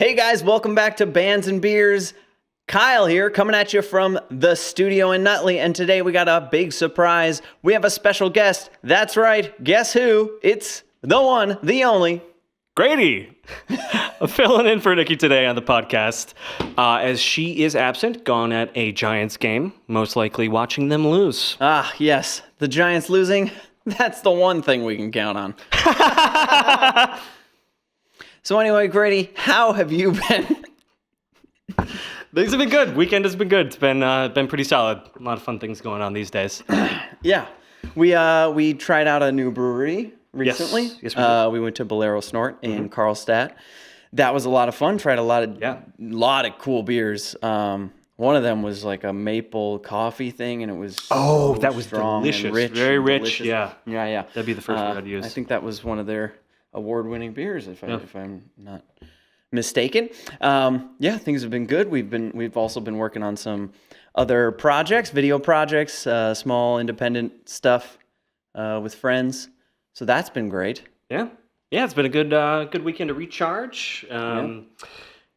Hey guys, welcome back to Bands and Beers. Kyle here, coming at you from the studio in Nutley, and today we got a big surprise. We have a special guest. That's right, guess who? It's the one, the only, Grady. I'm filling in for Nikki today on the podcast, as she is absent, gone at a Giants game, most likely watching them lose. Ah, yes, the Giants losing. That's the one thing we can count on. So anyway, Grady, how have you been? Things have been good. Weekend has been good. It's been pretty solid. A lot of fun things going on these days. Yeah, we tried out a new brewery recently. Yes, we did. We went to Bolero Snort in Carlstadt. That was a lot of fun. Tried a lot of cool beers. One of them was like a maple coffee thing, and it was that was strong delicious. and rich, Very rich. delicious. Yeah. Yeah. That'd be the first word I'd use. I think that was one of their award-winning beers, if I'm not mistaken. Things have been good. We've also been working on some other projects, video projects, small independent stuff with friends. So that's been great. Yeah, it's been a good weekend to recharge,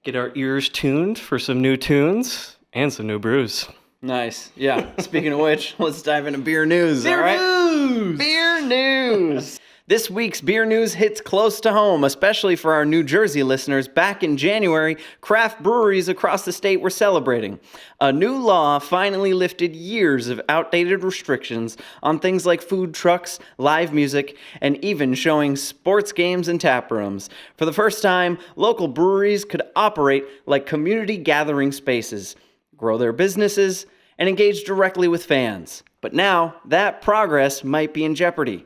get our ears tuned for some new tunes and some new brews. Nice. Yeah. Speaking of which, let's dive into beer news. Beer news. This week's beer news hits close to home, especially for our New Jersey listeners. Back in January, craft breweries across the state were celebrating. A new law finally lifted years of outdated restrictions on things like food trucks, live music, and even showing sports games in tap rooms. For the first time, local breweries could operate like community gathering spaces, grow their businesses, and engage directly with fans. But now, that progress might be in jeopardy.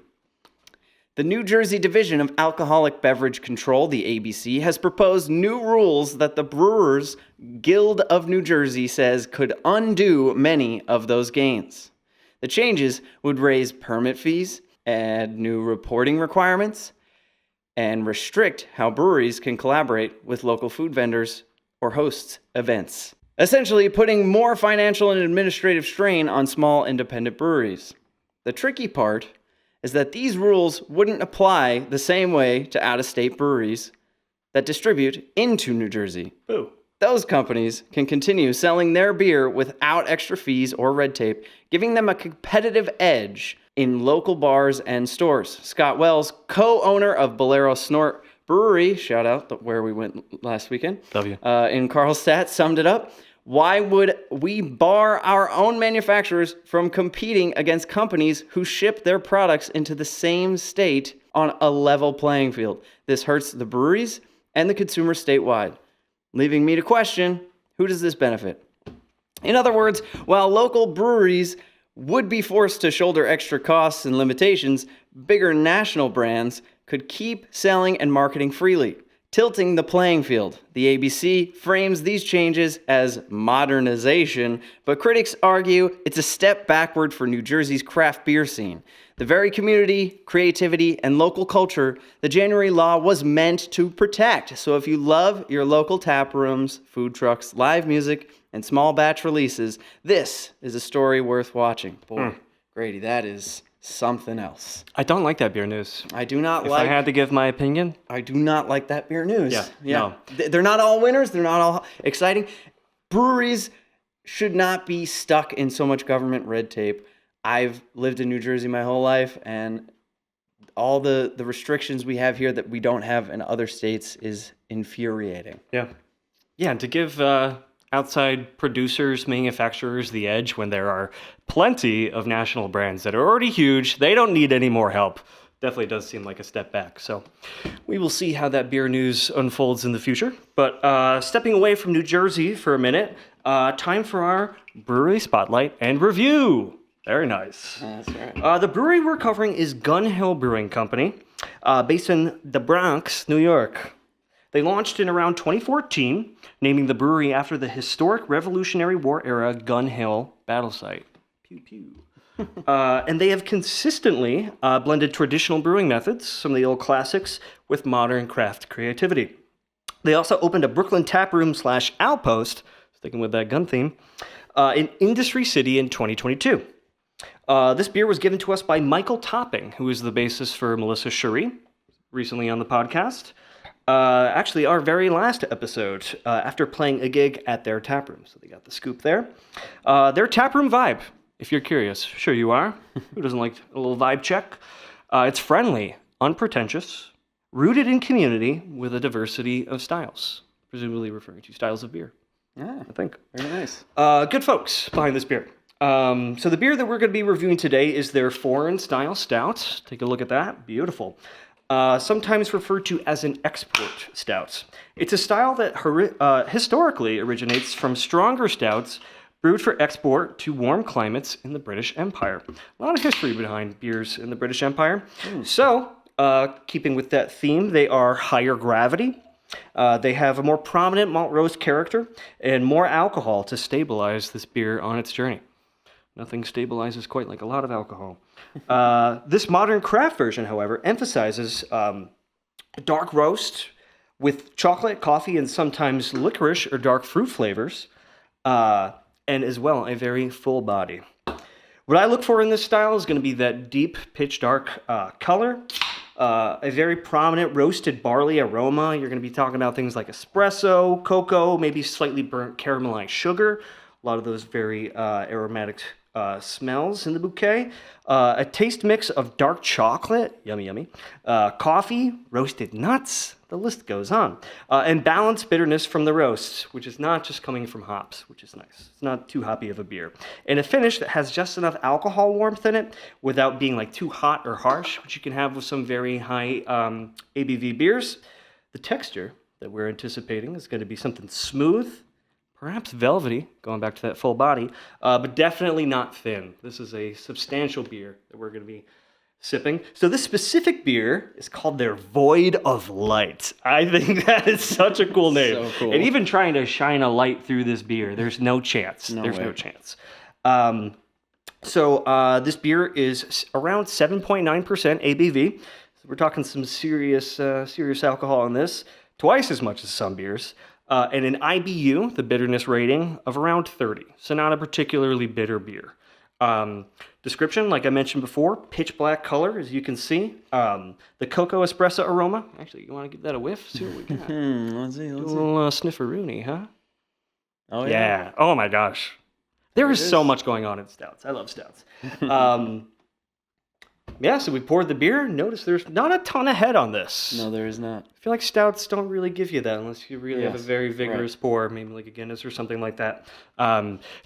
The New Jersey Division of Alcoholic Beverage Control, the ABC, has proposed new rules that the Brewers Guild of New Jersey says could undo many of those gains. The changes would raise permit fees, add new reporting requirements, and restrict how breweries can collaborate with local food vendors or host events, essentially putting more financial and administrative strain on small independent breweries. The tricky part is that these rules wouldn't apply the same way to out-of-state breweries that distribute into New Jersey. Boo. Those companies can continue selling their beer without extra fees or red tape, giving them a competitive edge in local bars and stores. Scott Wells, co-owner of Bolero Snort Brewery, shout out where we went last weekend, in Carlstadt, summed it up. Why would we bar our own manufacturers from competing against companies who ship their products into the same state on a level playing field? This hurts the breweries and the consumer statewide, leaving me to question, who does this benefit? In other words, while local breweries would be forced to shoulder extra costs and limitations, bigger national brands could keep selling and marketing freely, tilting the playing field. The ABC frames these changes as modernization, but critics argue it's a step backward for New Jersey's craft beer scene. The very community, creativity, and local culture the January law was meant to protect. So if you love your local tap rooms, food trucks, live music, and small batch releases, this is a story worth watching. Boy, Grady, that is something else. I don't like that beer news. I do not If I had to give my opinion, I do not like that beer news. No. They're not all winners. They're not all exciting. Breweries should not be stuck in so much government red tape. I've lived in New Jersey my whole life, and all the restrictions we have here that we don't have in other states is infuriating. Yeah, and to give outside producers, manufacturers the edge when there are plenty of national brands that are already huge. They don't need any more help. Definitely does seem like a step back. So we will see how that beer news unfolds in the future. But stepping away from New Jersey for a minute, time for our brewery spotlight and review. Very nice. That's right. The brewery we're covering is Gun Hill Brewing Company, based in the Bronx, New York. They launched in around 2014, naming the brewery after the historic Revolutionary War era Gun Hill battle site. Pew pew. And they have consistently blended traditional brewing methods, some of the old classics, with modern craft creativity. They also opened a Brooklyn taproom / outpost, sticking with that gun theme, in Industry City in 2022. This beer was given to us by Michael Topping, who is the bassist for Melissa Cherie, recently on the podcast. Actually, our very last episode, after playing a gig at their tap room. So they got the scoop there. Their tap room vibe, if you're curious. Sure you are. Who doesn't like a little vibe check? It's friendly, unpretentious, rooted in community with a diversity of styles, presumably referring to styles of beer. Yeah, I think. very nice. Good folks behind this beer. So the beer that we're going to be reviewing today is their foreign style stout. Take a look at that. Beautiful. Sometimes referred to as an export stout. It's a style that historically originates from stronger stouts brewed for export to warm climates in the British Empire. A lot of history behind beers in the British Empire. So, keeping with that theme, they are higher gravity. They have a more prominent malt roast character and more alcohol to stabilize this beer on its journey. Nothing stabilizes quite like a lot of alcohol. This modern craft version, however, emphasizes dark roast with chocolate, coffee, and sometimes licorice or dark fruit flavors, and as well a very full body. What I look for in this style is going to be that deep, pitch dark color, a very prominent roasted barley aroma. You're going to be talking about things like espresso, cocoa, maybe slightly burnt caramelized sugar. A lot of those very aromatic smells in the bouquet. A taste mix of dark chocolate, yummy, yummy, coffee, roasted nuts, the list goes on. And balanced bitterness from the roast, which is not just coming from hops, which is nice. It's not too hoppy of a beer. And a finish that has just enough alcohol warmth in it without being like too hot or harsh, which you can have with some very high ABV beers. The texture that we're anticipating is going to be something smooth, perhaps velvety, going back to that full body, but definitely not thin. This is a substantial beer that we're going to be sipping. So this specific beer is called their Void of Light. I think that is such a cool name. So cool. And even trying to shine a light through this beer, there's no chance. No there's way. no chance. This beer is around 7.9% ABV. So we're talking some serious alcohol in this, twice as much as some beers. And an IBU, the bitterness rating, of around 30. So not a particularly bitter beer. Description, like I mentioned before, pitch black color, as you can see. The cocoa espresso aroma. Actually, you want to give that a whiff? See what we got. Let's see. A little snifferoonie, huh? Oh, Yeah. Oh, my gosh. There is so much going on in stouts. I love stouts. So we poured the beer. Notice there's not a ton of head on this. No, there is not. I feel like stouts don't really give you that unless you really have a very vigorous pour, maybe like a Guinness or something like that.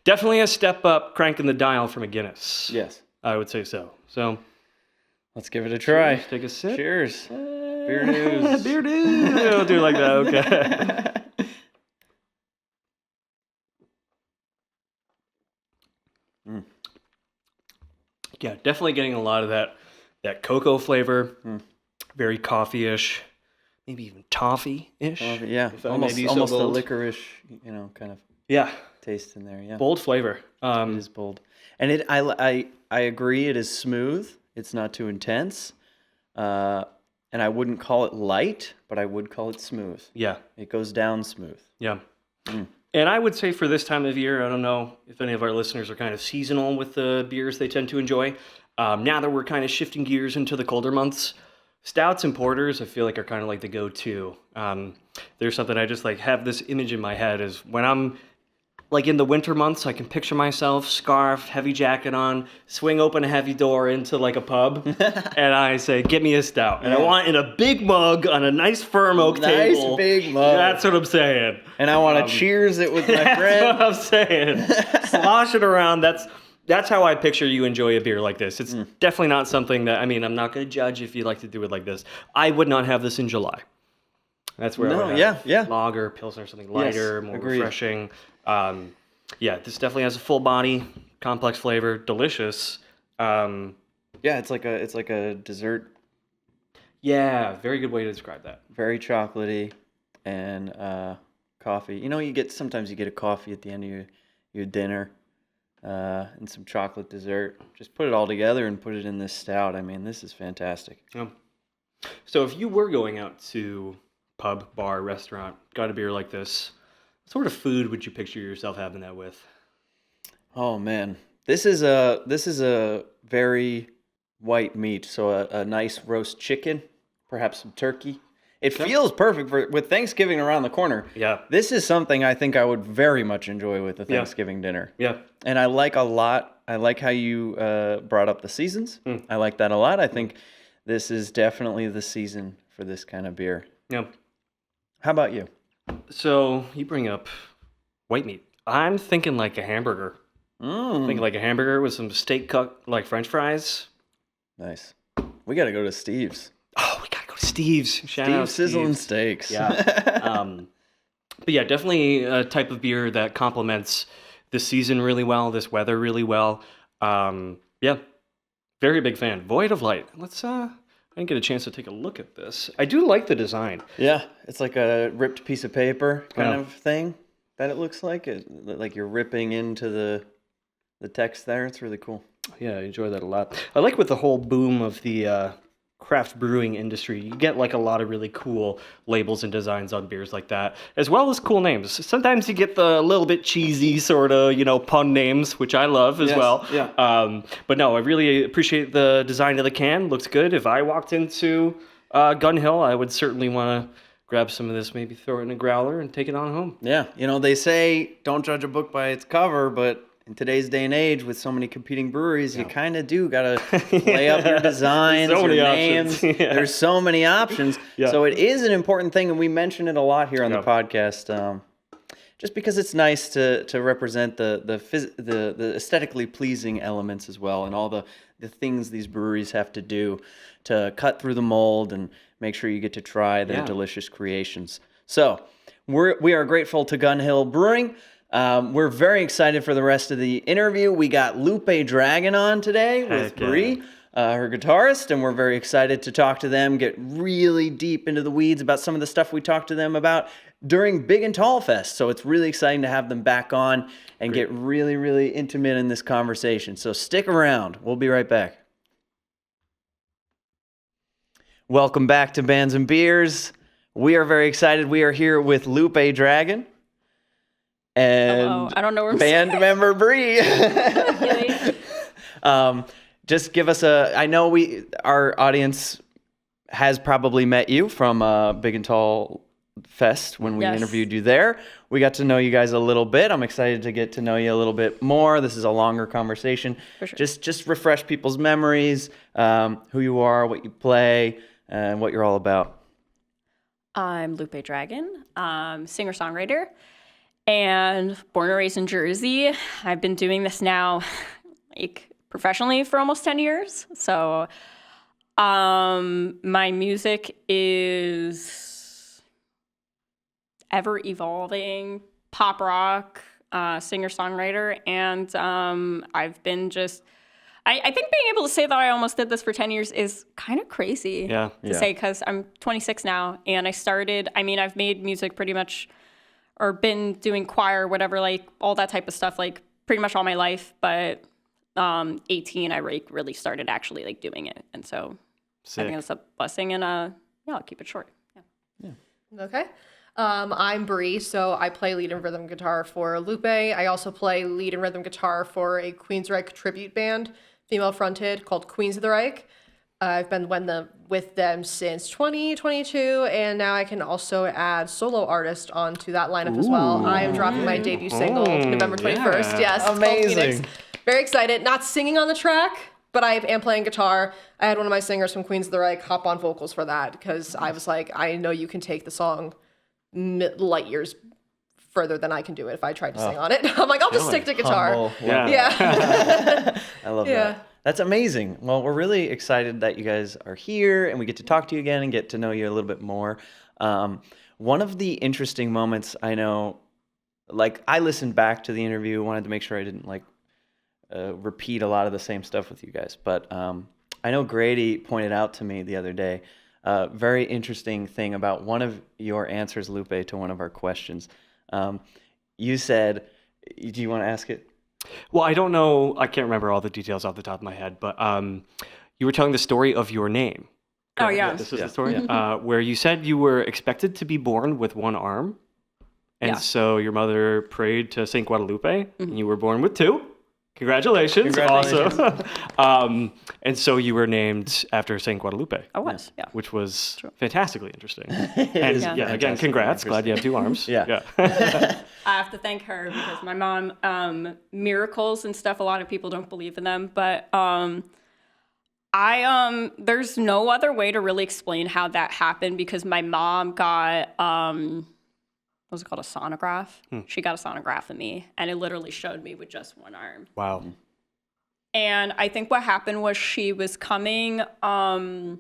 Definitely a step up cranking the dial from a Guinness. Yes. I would say so. So let's give it a try. cheers, take a sip. Cheers. Beer news. Beer news. We'll do it like that. Okay. Yeah, definitely getting a lot of that cocoa flavor. Very coffee-ish. Maybe even toffee-ish. Yeah, if I may almost be so almost a bold. licorice, kind of Yeah, taste in there. Yeah, bold flavor. it is bold, and I agree. It is smooth. It's not too intense, and I wouldn't call it light, but I would call it smooth. Yeah, It goes down smooth. yeah. And I would say for this time of year, I don't know if any of our listeners are kind of seasonal with the beers they tend to enjoy. Now that we're kind of shifting gears into the colder months, stouts and porters, I feel like are kind of like the go-to. There's something I just like have this image in my head is when I'm like in the winter months, I can picture myself, scarf, heavy jacket on, swing open a heavy door into like a pub, and I say, "Get me a stout." And I want it in a big mug on a nice firm oak table. Nice big mug. That's what I'm saying. And I want to cheers it with my That's friend. what I'm saying. Slosh it around. That's how I picture you enjoy a beer like this. It's definitely not something that, I'm not going to judge if you like to do it like this. I would not have this in July. That's where I would have lager, pilsner, something lighter, more agreed. refreshing. This definitely has a full body, complex flavor, delicious. Yeah, it's like a dessert. Yeah, very good way to describe that. Very chocolatey, and coffee. Sometimes you get a coffee at the end of your dinner, and some chocolate dessert. Just put it all together and put it in this stout. This is fantastic. Yeah. So if you were going out to pub, bar, restaurant, got a beer like this, what sort of food would you picture yourself having that with? Oh man, this is a very white meat. So a nice roast chicken, perhaps some turkey. It feels perfect with Thanksgiving around the corner. Yeah. This is something I think I would very much enjoy with a Thanksgiving dinner. Yeah. And I like a lot. I like how you brought up the seasons. I like that a lot. I think this is definitely the season for this kind of beer. Yeah. How about you? So you bring up white meat. I'm thinking like a hamburger. Thinking like a hamburger with some steak cut like French fries. Nice. We got to go to Steve's. Oh, we gotta go to Steve's. Shout out Steve's Sizzling Steve's. Steaks. Yeah. But yeah, definitely a type of beer that complements this season really well, this weather really well. Yeah, very big fan. Void of Light. Let's. I didn't get a chance to take a look at this. I do like the design. Yeah, it's like a ripped piece of paper kind of thing that it looks like. Like you're ripping into the text there. It's really cool. Yeah, I enjoy that a lot. I like with the whole boom of the craft brewing industry, you get like a lot of really cool labels and designs on beers like that, as well as cool names. Sometimes you get the little bit cheesy sort of, pun names, which I love as well. Yeah. But no, I really appreciate the design of the can. Looks good. If I walked into Gun Hill, I would certainly want to grab some of this, maybe throw it in a growler and take it on home. Yeah, they say don't judge a book by its cover, but in today's day and age, with so many competing breweries, you kind of do got to lay up your designs, your names. Yeah. There's so many options. Yeah. So it is an important thing, and we mention it a lot here on the podcast, just because it's nice to represent the aesthetically pleasing elements as well, and all the things these breweries have to do to cut through the mold and make sure you get to try their delicious creations. So we are grateful to Gun Hill Brewing. We're very excited for the rest of the interview. We got Lupe Dragon on today with Bree, her guitarist, and we're very excited to talk to them, get really deep into the weeds about some of the stuff we talked to them about during Big and Tall Fest. So it's really exciting to have them back on and get really, really intimate in this conversation. So stick around. We'll be right back. Welcome back to Bands and Beers. We are very excited. We are here with Lupe Dragon. And hello. I don't know where I'm band member Bree. Just give us I know our audience has probably met you from Big and Tall Fest when we interviewed you there. We got to know you guys a little bit. I'm excited to get to know you a little bit more. This is a longer conversation. For sure. Just refresh people's memories, who you are, what you play, and what you're all about. I'm Lupe Dragon, singer-songwriter, and born and raised in Jersey. I've been doing this now, professionally for almost 10 years. So, my music is ever evolving, pop rock, singer-songwriter, and I've been I think being able to say that I almost did this for 10 years is kind of crazy to say, because I'm 26 now, and I've made music pretty much, or been doing choir, whatever, all that type of stuff, pretty much all my life. But 18, I really started actually doing it. And so I think it's a blessing, and I'll keep it short. Yeah. Okay. I'm Bree, so I play lead and rhythm guitar for Lupe. I also play lead and rhythm guitar for a Queensryche tribute band, female-fronted, called Queens of the Reich. I've been with them since 2022, and now I can also add solo artist onto that lineup as well. I am dropping my debut single November 21st. Yes, amazing. Very excited. Not singing on the track, but I am playing guitar. I had one of my singers from Queens of the Reich hop on vocals for that, because I was like, I know you can take the song light years further than I can do it if I tried to sing on it. I'm like, I'll just stick to guitar. Yeah. I love that. That's amazing. Well, we're really excited that you guys are here and we get to talk to you again and get to know you a little bit more. One of the interesting moments, I know, I listened back to the interview, wanted to make sure I didn't repeat a lot of the same stuff with you guys, but I know Grady pointed out to me the other day very interesting thing about one of your answers, Lupe, to one of our questions. You said, do you want to ask it? Well, I don't know. I can't remember all the details off the top of my head, but you were telling the story of your name. Oh, yeah. This is the story where you said you were expected to be born with one arm. And so your mother prayed to St. Guadalupe, and you were born with two. Congratulations. Congratulations. Awesome. And so you were named after St. Guadalupe. I was, yeah. Which was fantastically interesting. It is And again, fantastically congrats. Glad you have 2 arms. Yeah. I have to thank her because my mom, miracles and stuff, a lot of people don't believe in them, but there's no other way to really explain how that happened because my mom got, what was it called, a sonograph? She got a sonograph of me, and it literally showed me with just one arm. Wow. And I think what happened was she was coming to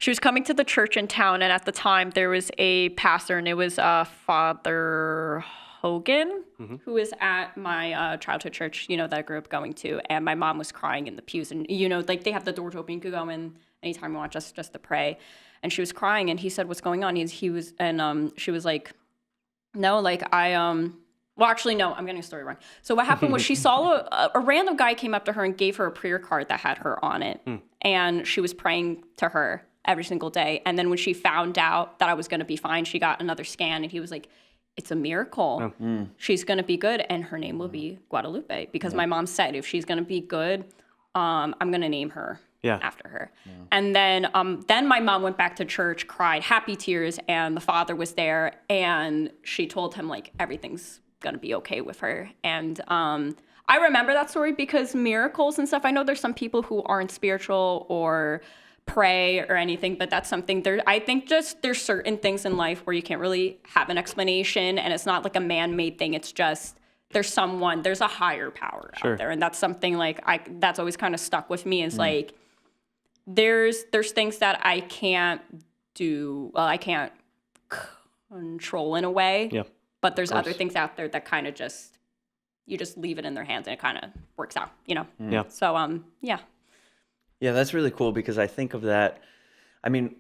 the church in town, and at the time there was a pastor, and it was Father Hogan, who was at my childhood church, that I grew up going to, and my mom was crying in the pews, and like they have the doors open, you could go in anytime you want just to pray, and she was crying, and he said, "What's going on?" She was like, "No, like well, actually, no, I'm getting a story wrong." So what happened was she saw a random guy came up to her and gave her a prayer card that had her on it, and she was praying to her every single day, and then when she found out that I was going to be fine, she got another scan, and he was like, "It's a miracle. She's going to be good, and her name will be Guadalupe," because my mom said if she's going to be good, I'm going to name her after her. And then my mom went back to church, cried happy tears, and the father was there, and she told him like everything's going to be okay with her. And I remember that story because miracles and stuff, I know there's some people who aren't spiritual or pray or anything, but that's something I think just there's certain things in life where you can't really have an explanation, and it's not like a man-made thing. It's just there's a higher power out there, and that's something like that's always kind of stuck with me is like there's things that I can't do. Well, I can't control in a way. Yeah. But there's other things out there that kind of you just leave it in their hands and it kind of works out, Yeah. So yeah. Yeah, that's really cool because I think of that. I mean,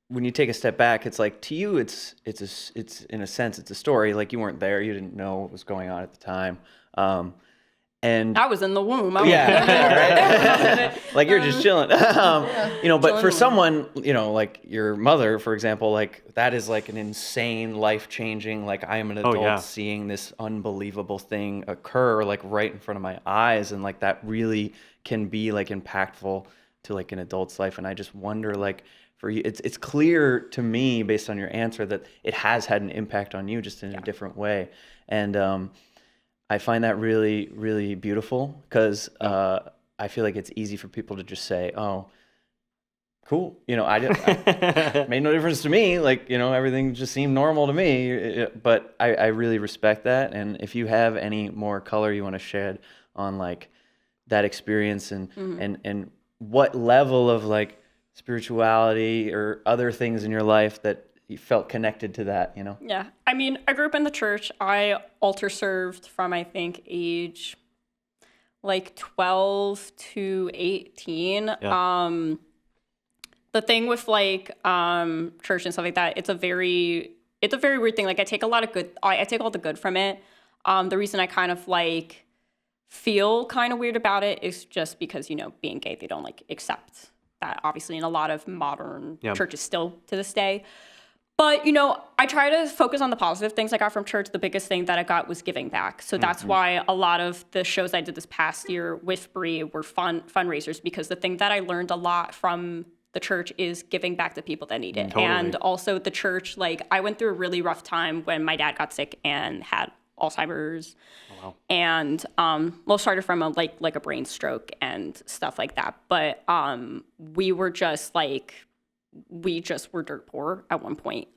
when you take a step back, it's like to you, it's in a sense, it's a story. Like you weren't there, you didn't know what was going on at the time, and I was in the womb. Right? Like you're just chilling, But for someone, like your mother, for example, like that is like an insane, life changing. Like I am an adult seeing this unbelievable thing occur, like right in front of my eyes, and like that really can be like impactful to like an adult's life. And I just wonder, like for you, it's clear to me based on your answer that it has had an impact on you, just in a different way, and I find that really, really beautiful because I feel like it's easy for people to just say, "Oh, cool," I made no difference to me. Like, everything just seemed normal to me. But I really respect that. And if you have any more color you want to shed on like that experience and and what level of like spirituality or other things in your life that you felt connected to that, Yeah. I mean, I grew up in the church. I altar served from, I think, age like 12 to 18. Yeah. The thing with like church and stuff like that, it's a very weird thing. Like I take all the good from it. The reason I kind of like feel kind of weird about it is just because, being gay, they don't like accept that obviously in a lot of modern churches still to this day. But, I try to focus on the positive things I got from church. The biggest thing that I got was giving back. So that's why a lot of the shows I did this past year with Bree were fundraisers, because the thing that I learned a lot from the church is giving back to people that need it. Totally. And also the church, like I went through a really rough time when my dad got sick and had Alzheimer's. Oh, wow. And well, started from a brain stroke and stuff like that. But we were just were dirt poor at one point.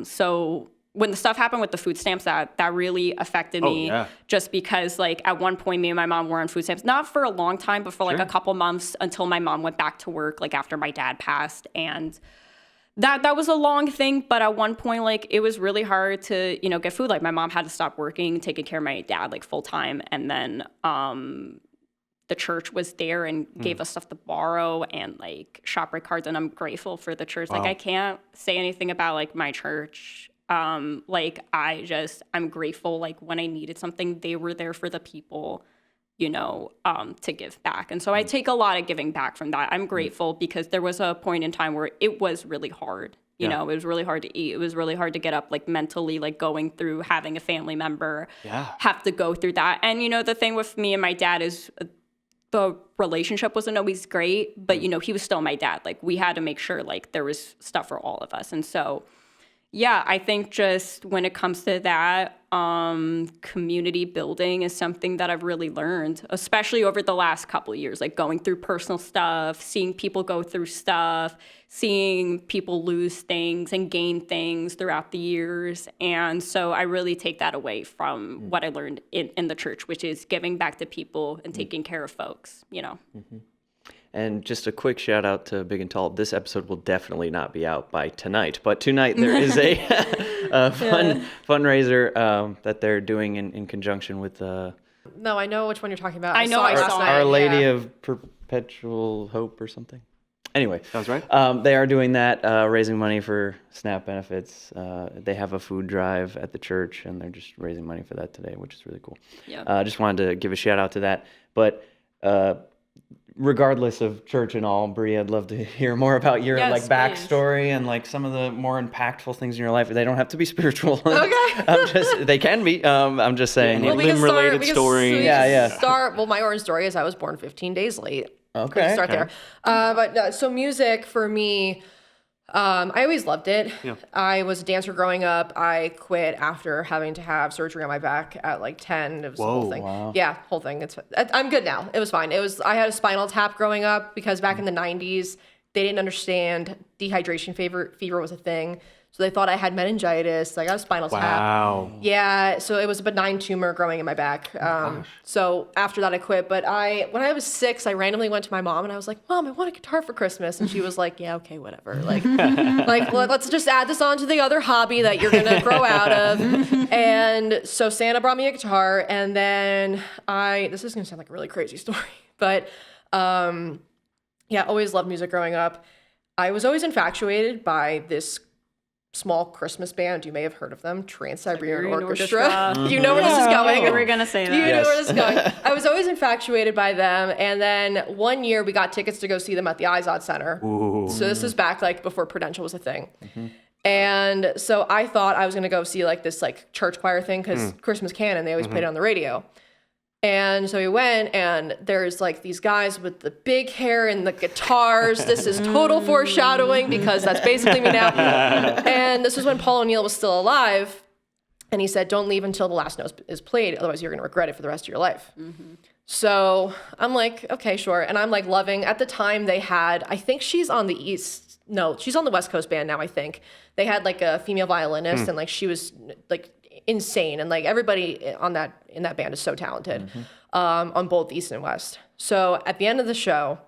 So when the stuff happened with the food stamps, that really affected me. Just because like at one point me and my mom were on food stamps, not for a long time, but for like a couple months until my mom went back to work, like after my dad passed. And that was a long thing, but at one point, like it was really hard to, get food. Like my mom had to stop working, taking care of my dad like full time. And then the church was there and gave us stuff to borrow and like ShopRite cards, and I'm grateful for the church. Wow. Like I can't say anything about like my church. I'm grateful. Like when I needed something, they were there for the people, to give back. And so I take a lot of giving back from that. I'm grateful because there was a point in time where it was really hard, You know, it was really hard to eat. It was really hard to get up, like mentally, like going through having a family member have to go through that. And, you know, the thing with me and my dad is the relationship wasn't always great, but, you know, he was still my dad. Like, we had to make sure, like, there was stuff for all of us. And so, yeah, I think just when it comes to that, community building is something that I've really learned, especially over the last couple of years, like going through personal stuff, seeing people go through stuff, seeing people lose things and gain things throughout the years. And so I really take that away from what I learned in the church, which is giving back to people and taking care of folks, you know. And just a quick shout out to Big and Tall. This episode will definitely not be out by tonight, but tonight there is a fundraiser that they're doing in conjunction with No, I know which one you're talking about. I know, I saw it. Our Lady of Perpetual Hope or something. Anyway, Sounds right. They are doing that, raising money for SNAP benefits. They have a food drive at the church, and they're just raising money for that today, which is really cool. Yeah. Just wanted to give a shout out to that. But regardless of church and all, Bree, I'd love to hear more about your Yes, backstory and like some of the more impactful things in your life. They don't have to be spiritual. Okay. They can be. I'm just saying. Well, limb-related story. Well, my origin story is I was born 15 days late. Okay. We can start there. But no, so music for me, I always loved it. Yeah. I was a dancer growing up. I quit after having to have surgery on my back at like 10. It was the whole thing. Wow. Yeah, whole thing. I'm good now. It was fine. I had a spinal tap growing up because back in the 90s, they didn't understand dehydration fever was a thing. So they thought I had meningitis. I got a spinal tap. Wow. Yeah, so it was a benign tumor growing in my back. So after that, I quit. But when I was 6, I randomly went to my mom and I was like, "Mom, I want a guitar for Christmas." And she was like, "Yeah, okay, whatever. Like let's just add this on to the other hobby that you're gonna grow out of." And so Santa brought me a guitar, and then this is gonna sound like a really crazy story, but always loved music growing up. I was always infatuated by this small Christmas band. You may have heard of them, Trans-Siberian Orchestra. You know where this is going. We're going to say that. You know where this is going. I was always infatuated by them. And then one year we got tickets to go see them at the IZOD Center. Ooh. So this is back like before Prudential was a thing. And so I thought I was going to go see like this like church choir thing because Christmas Canon, they always played it on the radio. And so we went, and there's like these guys with the big hair and the guitars. This is total foreshadowing because that's basically me now. And this was when Paul O'Neill was still alive. And he said, "Don't leave until the last note is played. Otherwise, you're going to regret it for the rest of your life." So I'm like, okay, sure. And I'm like loving, at the time they had, I think she's on the she's on the West Coast band now, I think. They had like a female violinist and like she was like insane, and like everybody in that band is so talented on both East and West. So at the end of the show,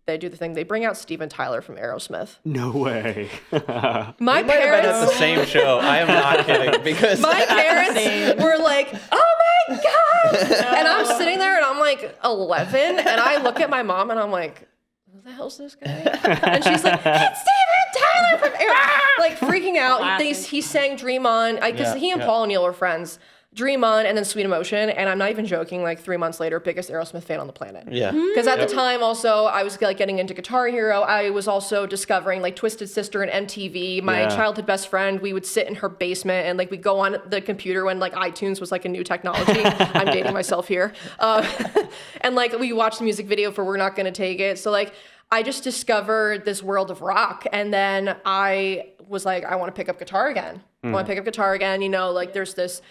they do the thing. They bring out Steven Tyler from Aerosmith. No way. My Might have been at parents, the same show. I am not kidding because my parents were like, "Oh my god!" And I'm sitting there and I'm like 11, and I look at my mom and I'm like, "Who the hell's this guy?" And she's like, "It's Steven Tyler from Aerosmith!" Like freaking out. He sang "Dream On" because he and Paul O'Neill were friends. "Dream On" and then "Sweet Emotion," and I'm not even joking, like 3 months later, biggest Aerosmith fan on the planet. Yeah. Because at the time also, I was like getting into Guitar Hero. I was also discovering like Twisted Sister and MTV. My childhood best friend, we would sit in her basement and like we'd go on the computer when like iTunes was like a new technology. I'm dating myself here. And like we watched the music video for "We're Not Gonna Take It." So like I just discovered this world of rock, and then I was like, I want to pick up guitar again. You know, like there's this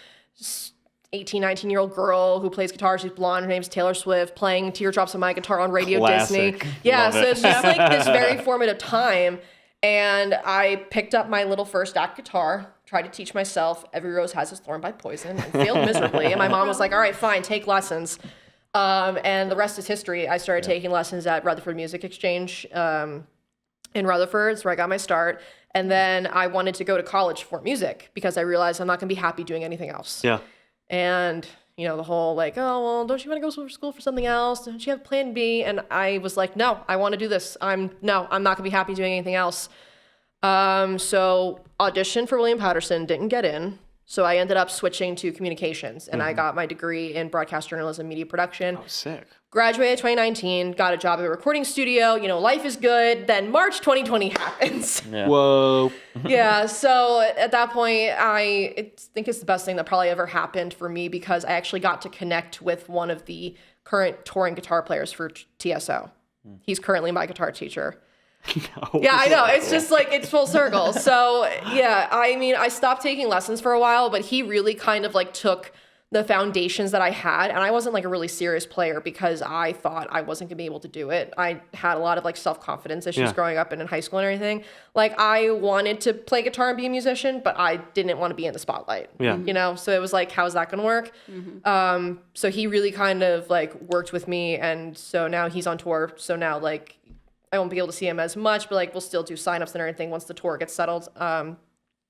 18, 19-year-old girl who plays guitar. She's blonde. Her name's Taylor Swift, playing Teardrops on My Guitar on Radio Classic. Disney. Yeah, Love so it. it's just like this very formative time. And I picked up my little first act guitar, tried to teach myself "Every Rose Has Its Thorn" by Poison, and failed miserably. And my mom was like, "All right, fine, take lessons." And the rest is history. I started taking lessons at Rutherford Music Exchange in Rutherford. That's where I got my start. And then I wanted to go to college for music because I realized I'm not going to be happy doing anything else. Yeah. And, you know, the whole like, "Oh, well, don't you want to go to school for something else? Don't you have plan B?" And I was like, no, I want to do this. I'm not going to be happy doing anything else. So auditioned for William Patterson, didn't get in. So I ended up switching to communications, and I got my degree in broadcast journalism, media production. Oh, sick. Graduated 2019, got a job at a recording studio. You know, life is good. Then March 2020 happens. Yeah. Whoa. Yeah, so at that point, I think it's the best thing that probably ever happened for me because I actually got to connect with one of the current touring guitar players for TSO. He's currently my guitar teacher. No. Yeah, I know. It's just like, it's full circle. So yeah, I mean, I stopped taking lessons for a while, but he really kind of like took the foundations that I had. And I wasn't like a really serious player because I thought I wasn't gonna be able to do it. I had a lot of like self-confidence issues growing up and in high school and everything. Like I wanted to play guitar and be a musician, but I didn't want to be in the spotlight. Yeah. You know, so it was like, how's that gonna work? So he really kind of like worked with me. And so now he's on tour. So now like, I won't be able to see him as much, but like we'll still do signups and everything once the tour gets settled and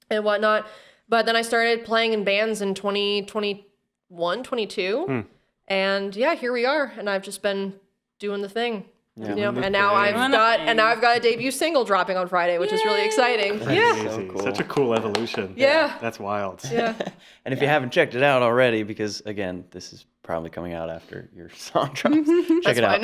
whatnot. But then I started playing in bands in 2021, 22. And yeah, here we are. And I've just been doing the thing. Yeah. You know, and now I've got a debut single dropping on Friday, which is really exciting. Yeah. Crazy. cool. Such a cool evolution. Yeah. That's wild. Yeah. And if you haven't checked it out already, because again, this is probably coming out after your song drops, check it out.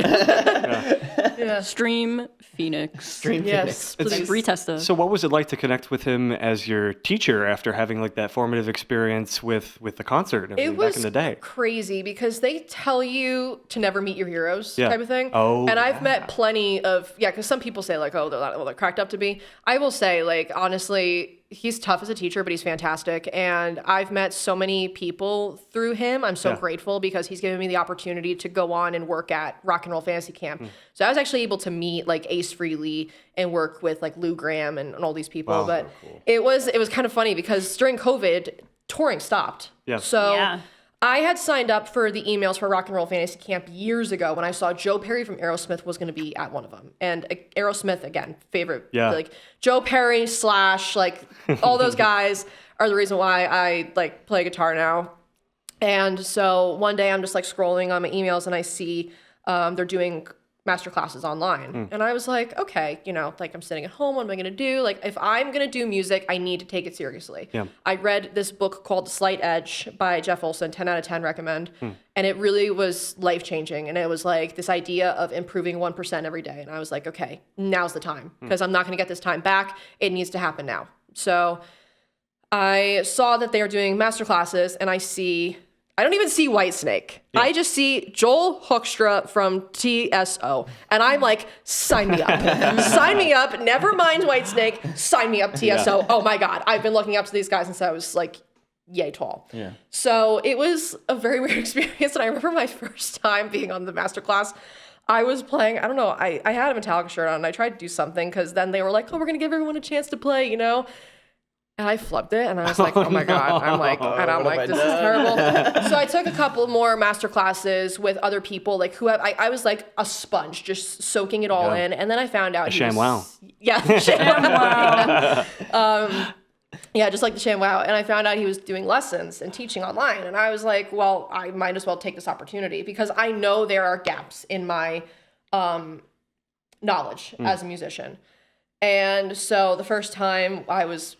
Yeah. Stream Phoenix. Stream Yes, Phoenix. please. Retest it. So what was it like to connect with him as your teacher after having like that formative experience with the concert and everything back in the day? Crazy because they tell you to never meet your heroes Yeah. type of thing. Oh, and I've met plenty of, because some people say like, oh, they're not what they're cracked up to be. I will say like, honestly, he's tough as a teacher, but he's fantastic. And I've met so many people through him. I'm so grateful because he's given me the opportunity to go on and work at Rock and Roll Fantasy Camp. So I was actually able to meet like Ace Frehley and work with like Lou Graham and all these people. Wow. But it was kind of funny because during COVID, touring stopped. Yeah. So Yeah. I had signed up for the emails for Rock and Roll Fantasy Camp years ago when I saw Joe Perry from Aerosmith was going to be at one of them. And Aerosmith, again, favorite. Yeah. Like Joe Perry / like all those guys are the reason why I like play guitar now. And so one day I'm just like scrolling on my emails and I see they're doing master classes online. And I was like, okay, you know, like I'm sitting at home, what am I going to do? Like if I'm going to do music, I need to take it seriously. Yeah. I read this book called Slight Edge by Jeff Olson, 10 out of 10 recommend. And it really was life-changing. And it was like this idea of improving 1% every day. And I was like, okay, now's the time because I'm not going to get this time back. It needs to happen now. So I saw that they were doing master classes and I don't even see Whitesnake. Yeah. I just see Joel Hoekstra from TSO. And I'm like, sign me up. Sign me up. Never mind Whitesnake. Sign me up, TSO. Yeah. Oh my God. I've been looking up to these guys since I was like yay tall. Yeah. So it was a very weird experience. And I remember my first time being on the masterclass. I was playing, I don't know, I had a Metallica shirt on and I tried to do something because then they were like, oh, we're going to give everyone a chance to play, you know? And I flubbed it, and I was like, "Oh my God!" I'm like, "This is terrible." So I took a couple more master classes with other people, like I was like a sponge, just soaking it all in. And then I found out ShamWow. Yeah, ShamWow. Yeah, just like the ShamWow. And I found out he was doing lessons and teaching online, and I was like, "Well, I might as well take this opportunity because I know there are gaps in my knowledge as a musician." And so the first time I was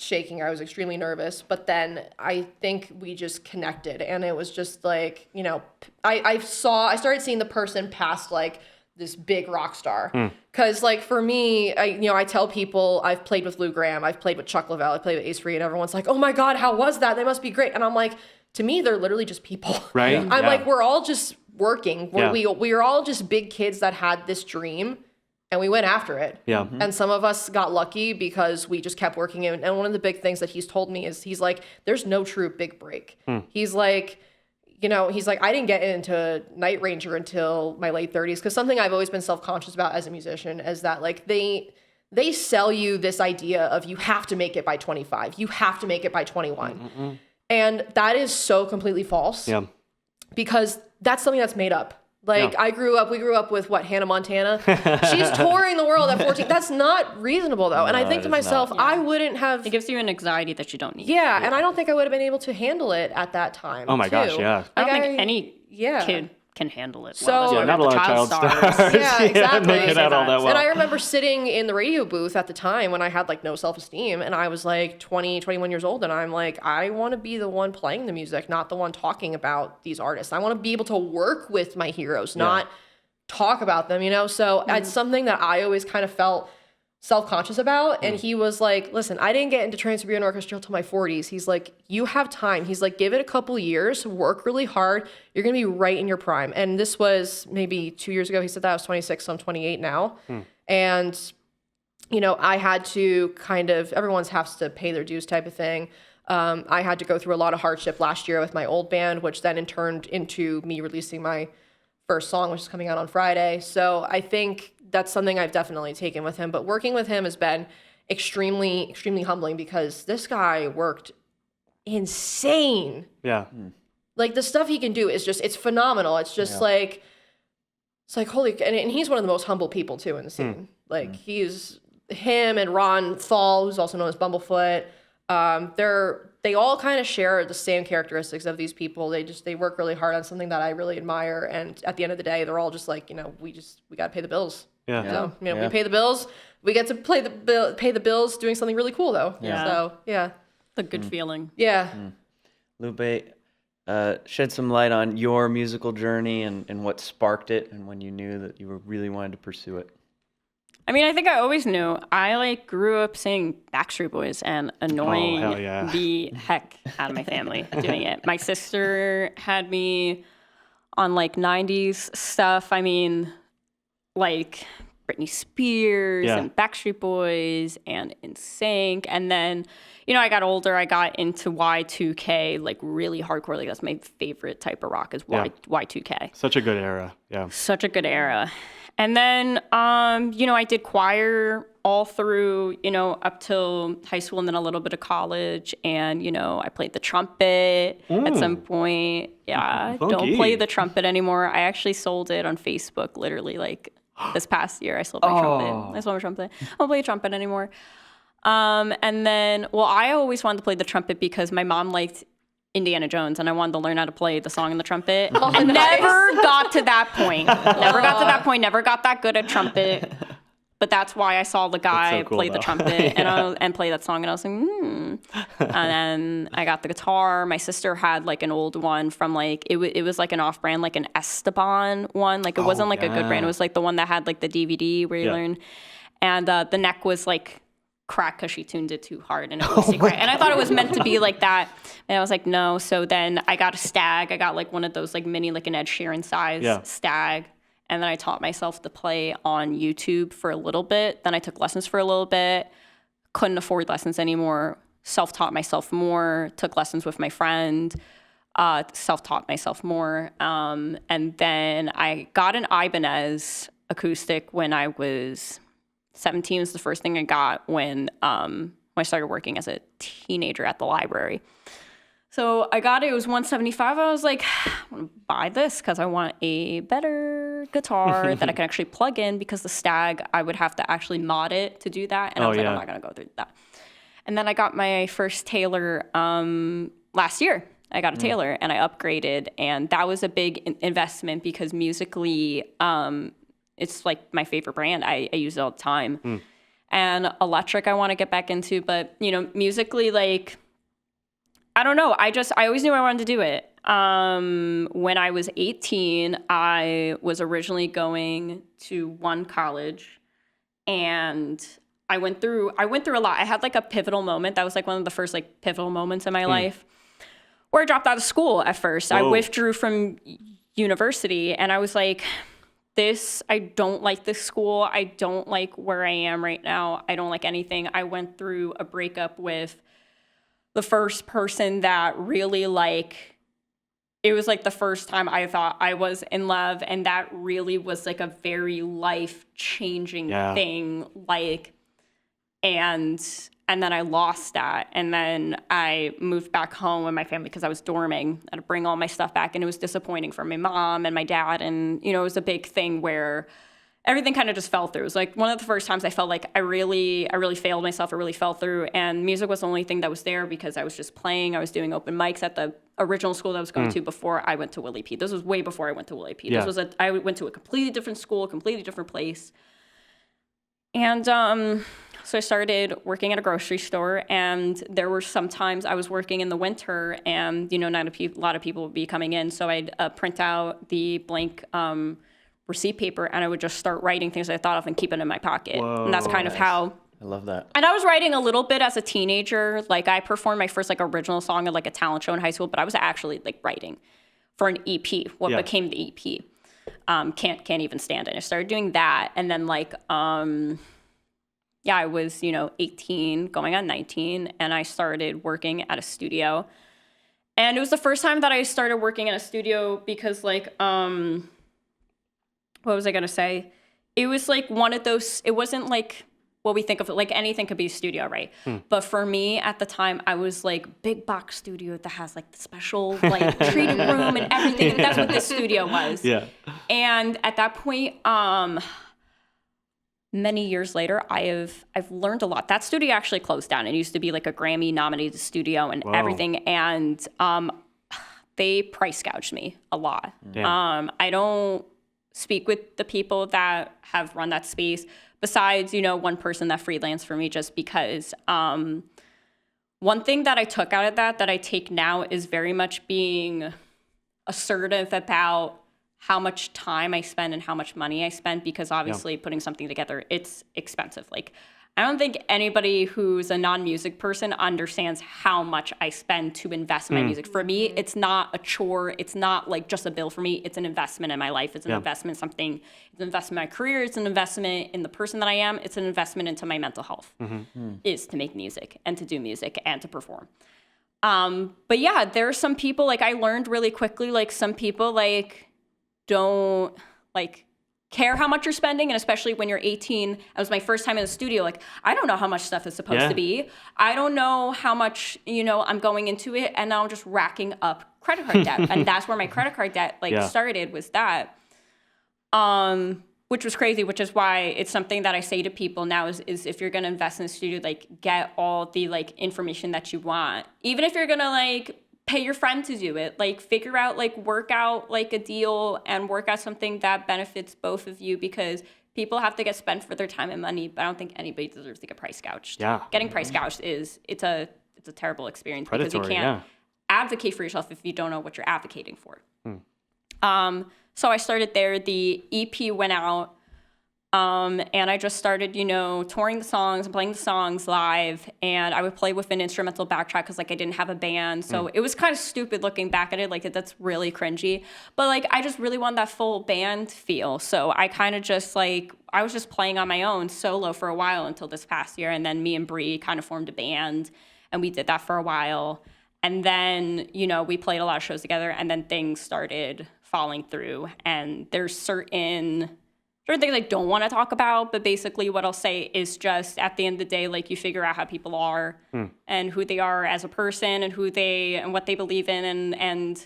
shaking, I was extremely nervous, but then I think we just connected and it was just like, you know, I started seeing the person past like this big rock star. Cause like for me, I tell people I've played with Lou Graham, I've played with Chuck Leavell, I played with Ace Frehley, and everyone's like, oh my God, how was that? They must be great. And I'm like, to me, they're literally just people. Right. I'm like, we're all just working. We are all just big kids that had this dream. And we went after it. Yeah. And some of us got lucky because we just kept working. And one of the big things that he's told me is he's like, there's no true big break. He's like, I didn't get into Night Ranger until my late 30s. Because something I've always been self-conscious about as a musician is that like they sell you this idea of you have to make it by 25. You have to make it by 21. And that is so completely false. Yeah. Because that's something that's made up. Like we grew up with Hannah Montana. She's touring the world at 14. That's not reasonable though. And I think to myself, I wouldn't have. It gives you an anxiety that you don't need. Yeah. And I don't think I would have been able to handle it at that time. Oh my gosh. Yeah. I don't think any kid can handle it. So- well. Yeah, not a lot of child stars. Yeah, exactly. Make it out all that well. And I remember sitting in the radio booth at the time when I had like no self-esteem, and I was like 20, 21 years old, and I'm like, I want to be the one playing the music, not the one talking about these artists. I want to be able to work with my heroes, not talk about them, you know? So it's something that I always kind of felt self-conscious about. And he was like, listen, I didn't get into Trans-Siberian Orchestra until my 40s. He's like, you have time. He's like, give it a couple years, work really hard. You're going to be right in your prime. And this was maybe 2 years ago. He said that I was 26, so I'm 28 now. And, you know, I had to kind of, everyone has to pay their dues type of thing. I had to go through a lot of hardship last year with my old band, which then turned into me releasing my first song, which is coming out on Friday. So I think that's something I've definitely taken with him. But working with him has been extremely, extremely humbling because this guy worked insane. Yeah. Like the stuff he can do is just, it's phenomenal. It's just like, it's like, holy, and he's one of the most humble people too in the scene. Like he's, him and Ron Thal, who's also known as Bumblefoot, they all kind of share the same characteristics of these people. They work really hard on something that I really admire. And at the end of the day, they're all just like, you know, we got to pay the bills. Yeah. So, you know, we pay the bills. We get to pay the bills doing something really cool though. Yeah. So, yeah. The good feeling. Yeah. Lupe, shed some light on your musical journey and what sparked it and when you knew that you really wanted to pursue it. I mean, I think I always knew. I like grew up singing Backstreet Boys and annoying hell yeah. the heck out of my family doing it. My sister had me on like 90s stuff. I mean, like Britney Spears and Backstreet Boys and NSYNC. And then, you know, I got older. I got into Y2K, like really hardcore. Like that's my favorite type of rock is Y2K. Such a good era. Yeah. Such a good era. And then, you know, I did choir all through, you know, up till high school and then a little bit of college. And, you know, I played the trumpet at some point. Yeah, Funky. don't play the trumpet anymore. I actually sold it on Facebook literally like this past year. I sold my trumpet. I sold my trumpet. I don't play a trumpet anymore. And then, well, I always wanted to play the trumpet because my mom liked Indiana Jones, and I wanted to learn how to play the song on the trumpet. I never got to that point. Never got that good at trumpet. But that's why I saw the guy so cool, play the though. trumpet and play that song, and I was like, And then I got the guitar. My sister had like an old one from like it was like an off-brand, like an Esteban one. Like it wasn't like a good brand. It was like the one that had like the DVD where you learn, and the neck was like cracked because she tuned it too hard and it was secret. And I thought it was meant to be like that. And I was like, no. So then I got a Stag. I got like one of those like mini, like an Ed Sheeran size Stag. And then I taught myself to play on YouTube for a little bit. Then I took lessons for a little bit. Couldn't afford lessons anymore. Self-taught myself more. Took lessons with my friend. Self-taught myself more. And then I got an Ibanez acoustic when I was 17 was the first thing I got when I started working as a teenager at the library. So I got it. It was $175. I was like, I want to buy this because I want a better guitar that I can actually plug in because the Stag, I would have to actually mod it to do that. And I was like, I'm not going to go through that. And then I got my first Taylor last year. I got a Taylor and I upgraded. And that was a big investment because musically, it's like my favorite brand. I use it all the time. And electric I want to get back into, but you know, musically, like, I don't know. I always knew I wanted to do it. When I was 18, I was originally going to one college and I went through a lot. I had like a pivotal moment. That was like one of the first like pivotal moments in my life where I dropped out of school at first. Whoa. I withdrew from university and I was like, I don't like this school. I don't like where I am right now. I don't like anything. I went through a breakup with the first person that really like, it was like the first time I thought I was in love. And that really was like a very life-changing thing. Like, and then I lost that. And then I moved back home with my family because I was dorming. I had to bring all my stuff back. And it was disappointing for my mom and my dad. And, you know, it was a big thing where everything kind of just fell through. It was like one of the first times I felt like I really failed myself. I really fell through, and music was the only thing that was there because I was just playing. I was doing open mics at the original school that I was going to before I went to Willie P. This was way before I went to Willie P. I went to a completely different school, a completely different place. And so I started working at a grocery store, and there were some times I was working in the winter, and not a lot of people would be coming in, so I'd print out the blank receipt paper, and I would just start writing things I thought of and keep it in my pocket. Whoa, and that's kind of how. I love that. And I was writing a little bit as a teenager. Like I performed my first like original song at like a talent show in high school, but I was actually like writing for an EP, what became the EP. Can't even stand it. I started doing that, and then like I was 18 going on 19, and I started working at a studio. And it was the first time that I started working in a studio because like what was I gonna say? It was like one of those. It wasn't like what we think of it, like anything could be a studio, right? But for me at the time, I was like big box studio that has like the special like treated room and everything. That's what this studio was. Yeah. And at that point, many years later, I've learned a lot. That studio actually closed down. It used to be like a Grammy nominated studio and everything. And they price gouged me a lot. Damn. I don't speak with the people that have run that space besides, one person that freelanced for me just because one thing that I took out of that I take now is very much being assertive about how much time I spend and how much money I spend because obviously putting something together, it's expensive. Like, I don't think anybody who's a non-music person understands how much I spend to invest in my music. For me, it's not a chore. It's not like just a bill for me. It's an investment in my life. It's an investment in something. It's an investment in my career. It's an investment in the person that I am. It's an investment into my mental health is to make music and to do music and to perform. But yeah, there are some people, like I learned really quickly, like some people like don't like care how much you're spending, and especially when you're 18. It was my first time in the studio. Like, I don't know how much stuff is supposed to be. I don't know how much, I'm going into it, and now I'm just racking up credit card debt. And that's where my credit card debt started, was that. Which was crazy, which is why it's something that I say to people now is if you're going to invest in a studio, like get all the like information that you want. Even if you're going to like pay your friend to do it, like figure out, like work out like a deal and work out something that benefits both of you, because people have to get spent for their time and money, but I don't think anybody deserves to get price gouged. Yeah. Getting price gouged it's a terrible experience. Predatory, because you can't advocate for yourself if you don't know what you're advocating for. So I started there, the EP went out, and I just started, touring the songs and playing the songs live, and I would play with an instrumental backtrack because, like, I didn't have a band, so it was kind of stupid looking back at it, like, that's really cringy, but, like, I just really wanted that full band feel, so I kind of just, like, I was just playing on my own solo for a while until this past year, and then me and Bree kind of formed a band, and we did that for a while, and then, we played a lot of shows together, and then things started falling through, and there's certain things I don't want to talk about, but basically what I'll say is just at the end of the day, like, you figure out how people are and who they are as a person and and what they believe in, and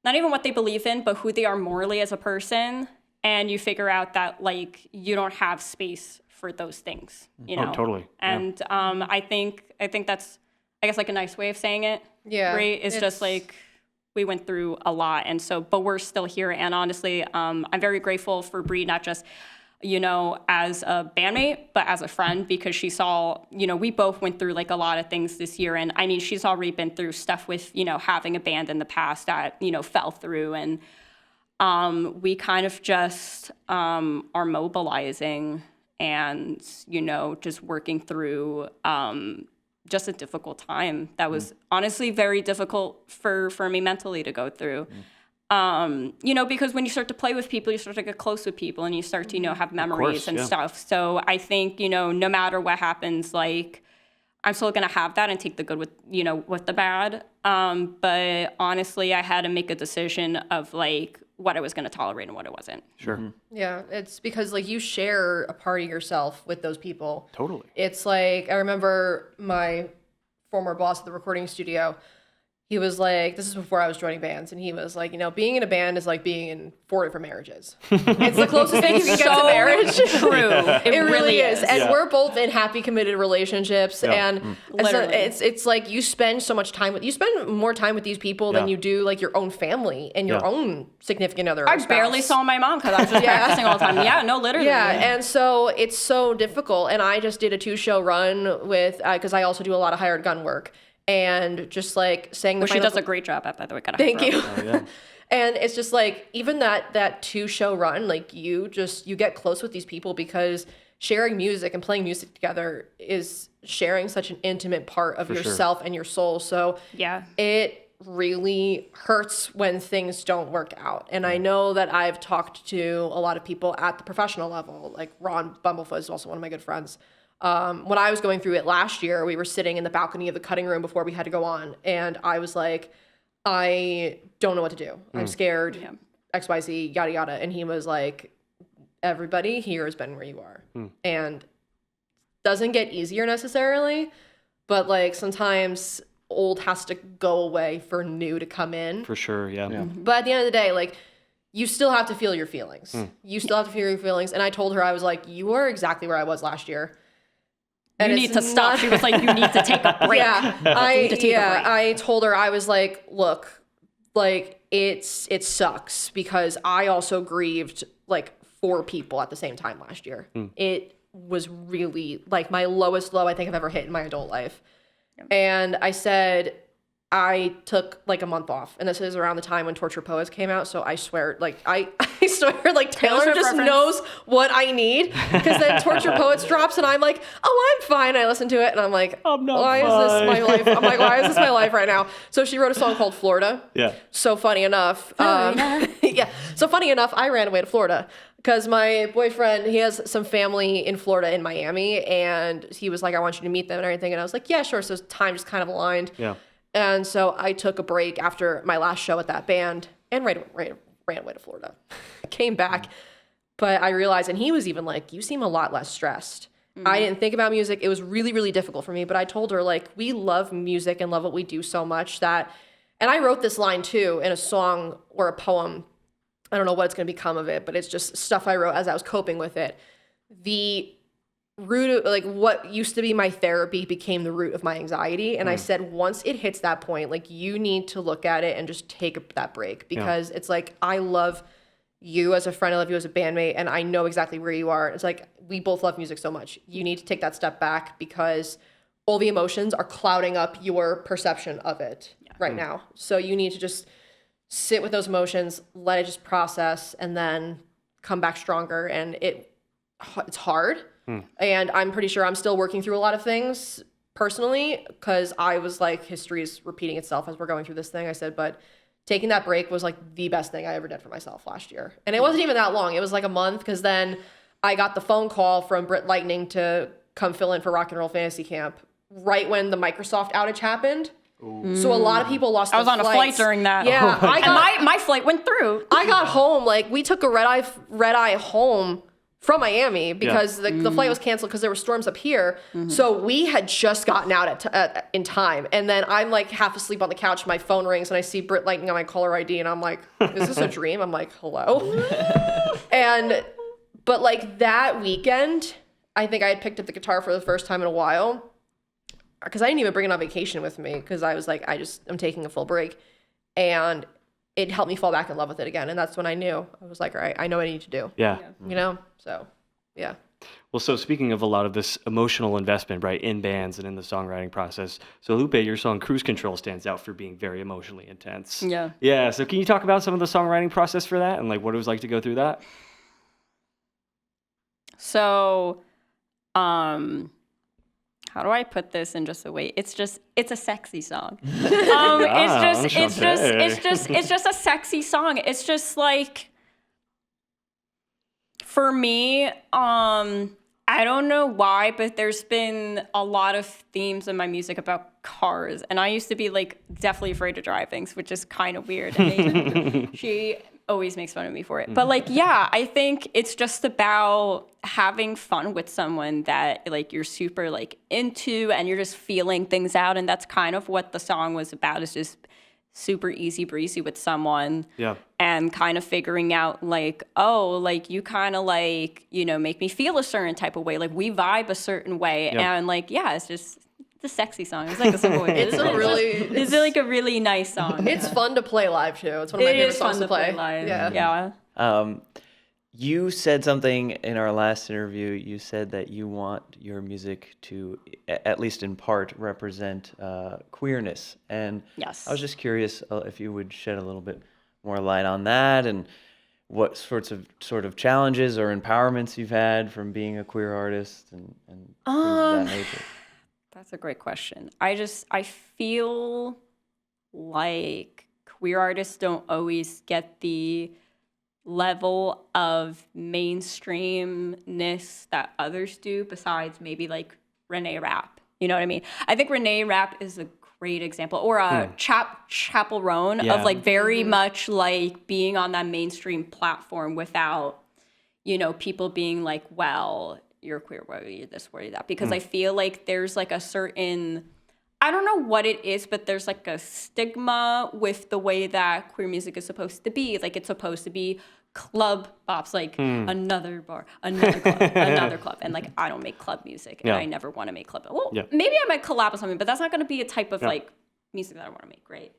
not even what they believe in, but who they are morally as a person, and you figure out that, like, you don't have space for those things, Oh, totally. And I think that's, I guess, like a nice way of saying it. Yeah. Right? It's just like, we went through a lot, and so, but we're still here. And honestly, I'm very grateful for Bree, not just, as a bandmate, but as a friend, because she saw, we both went through like a lot of things this year. And I mean, she's already been through stuff with, having a band in the past that, fell through. And we kind of just are mobilizing and, just working through just a difficult time that was honestly very difficult for me mentally to go through. Because when you start to play with people, you start to get close with people, and you start to, have memories and stuff. So I think, no matter what happens, like, I'm still going to have that and take the good with, with the bad. But honestly, I had to make a decision of, like, what I was going to tolerate and what I wasn't. Sure. Yeah, it's because, like, you share a part of yourself with those people. Totally. It's like, I remember my former boss at the recording studio, he was like, this is before I was joining bands, and he was like, being in a band is like being in 4 different marriages. It's the closest thing you can get to marriage. True. It really is. And Yeah. we're both in happy, committed relationships. Yeah. And so Literally. it's like you spend so much time you spend more time with these people than Yeah. you do like your own family and your Yeah. own significant other. I or barely spouse. saw my mom because I was just practicing all the time. Yeah, no, literally. Yeah, and so it's so difficult. And I just did a 2-show run with, because I also do a lot of hired gun work. And just like saying the Which she final- does a great job at, by the way. Thank you. Oh, yeah. And it's just like, even that 2-show run, like you get close with these people because sharing music and playing music together is sharing such an intimate part of For sure. yourself and your soul. So Yeah. it really hurts when things don't work out. And I know that I've talked to a lot of people at the professional level, like Ron Bumblefoot is also one of my good friends. When I was going through it last year, we were sitting in the balcony of the cutting room before we had to go on. And I was like, I don't know what to do. I'm scared, XYZ, yada, yada. And he was like, everybody here has been where you are. And doesn't get easier necessarily, but like sometimes old has to go away for new to come in. For sure, yeah. But at the end of the day, like, you still have to feel your feelings. You still have to feel your feelings. And I told her, I was like, you are exactly where I was last year. You And need it's to stop. not- She was like, you need to take a break. Yeah, need to take a break. I told her, I was like, look, like it sucks because I also grieved like 4 people at the same time last year. It was really like my lowest low I think I've ever hit in my adult life. And I said, I took like a month off, and this is around the time when Torture Poets came out. So I swear, like I swear, like Taylor Swift just reference. knows what I need because then Torture Poets drops, and I'm like, oh, I'm fine. I listen to it, and I'm like, I'm not why is this my fine. life? I'm like, why is this my life right now? So she wrote a song called Florida. Yeah. So funny enough, yeah. So funny enough, I ran away to Florida because my boyfriend, he has some family in Florida in Miami, and he was like, I want you to meet them and everything. And I was like, yeah, sure. So time just kind of aligned. Yeah. And so I took a break after my last show at that band and ran away to Florida. Came back, but I realized, and he was even like, you seem a lot less stressed. I didn't think about music. It was really, really difficult for me, but I told her, like, we love music and love what we do so much that, and I wrote this line too in a song or a poem. I don't know what it's going to become of it, but it's just stuff I wrote as I was coping with it. The root of, like, what used to be my therapy became the root of my anxiety. And I said, once it hits that point, like, you need to look at it and just take that break because it's like, I love you as a friend, I love you as a bandmate, and I know exactly where you are. It's like, we both love music so much. You need to take that step back because all the emotions are clouding up your perception of it right now. So you need to just sit with those emotions, let it just process, and then come back stronger. And it's hard. And I'm pretty sure I'm still working through a lot of things personally because I was like, history is repeating itself as we're going through this thing. I said, but taking that break was like the best thing I ever did for myself last year. And it wasn't even that long. It was like a month because then I got the phone call from Britt Lightning to come fill in for Rock and Roll Fantasy Camp right when the Microsoft outage happened. So a lot of people lost I was their on a flight flights. during that. Yeah, And my flight went through. I got home, like, we took a red eye home from Miami because the flight was canceled because there were storms up here. So we had just gotten out in time. And then I'm like half asleep on the couch, my phone rings, and I see Britt Lightning on my caller ID, and I'm like, is this a dream? I'm like, hello? But like that weekend, I think I had picked up the guitar for the first time in a while because I didn't even bring it on vacation with me because I was like, I'm taking a full break. And it helped me fall back in love with it again. And that's when I knew. I was like, all right, I know what I need to do. Yeah. You know? So, yeah. Well, so speaking of a lot of this emotional investment, right, in bands and in the songwriting process, so Lupe, your song Cruise Control stands out for being very emotionally intense. Yeah. Yeah, so can you talk about some of the songwriting process for that and like what it was like to go through that? So, how do I put this in just a way? It's a sexy song. It's just a sexy song. It's just like, for me, I don't know why, but there's been a lot of themes in my music about cars, and I used to be like definitely afraid to drive things, which is kind of weird. And she always makes fun of me for it. But like, yeah, I think it's just about having fun with someone that like you're super like into and you're just feeling things out. And that's kind of what the song was about, is just super easy breezy with someone. Yeah. And kind of figuring out like, oh, like you kind of like, make me feel a certain type of way. Like we vibe a certain way. Yeah. And like, yeah, it's just a sexy song. It's like a simple way. It's like a really nice song. It's fun to play live too. It's one of my favorite songs to play live. Yeah. You said something in our last interview. You said that you want your music to, at least in part, represent queerness. And Yes. I was just curious if you would shed a little bit more light on that and what sort of challenges or empowerments you've had from being a queer artist and things of that nature. That's a great question. I feel like queer artists don't always get the level of mainstreamness that others do, besides maybe like Renee Rapp. You know what I mean? I think Renee Rapp is a great example, or Chapel Roan of like very much like being on that mainstream platform without, people being like, well, you're queer, why are you this, why are you that? Because I feel like there's like a certain, I don't know what it is, but there's like a stigma with the way that queer music is supposed to be. Like it's supposed to be club bops, like another bar, another club, another club. And like, I don't make club music and I never want to make club. Well, maybe I might collab with something, but that's not going to be a type of like music that I want to make, right?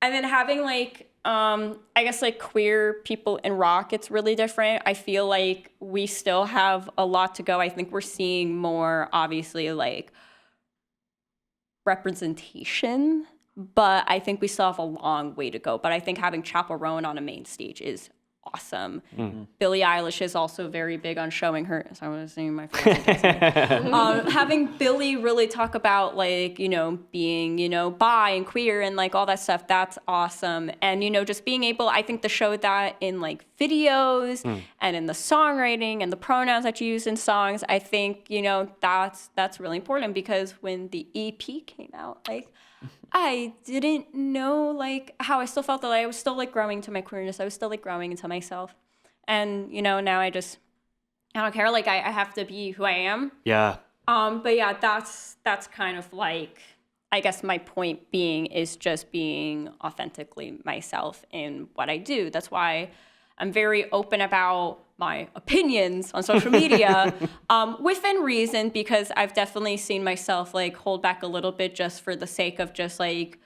And then having like, I guess like queer people in rock, it's really different. I feel like we still have a lot to go. I think we're seeing more, obviously, like representation, but I think we still have a long way to go. But I think having Chapel Roan on a main stage is awesome. Billie Eilish is also very big on showing her. So I was saying my having Billie really talk about like being bi and queer and like all that stuff. That's awesome. And just being able, I think, to show that in like videos and in the songwriting and the pronouns that you use in songs. I think that's really important, because when the EP came out, like, I didn't know like how I still felt that I was still like growing into my queerness. I was still like growing into myself. And now I don't care. Like I have to be who I am. Yeah. But yeah, that's kind of like, I guess my point being is just being authentically myself in what I do. That's why I'm very open about my opinions on social media, within reason, because I've definitely seen myself like hold back a little bit just for the sake of just like,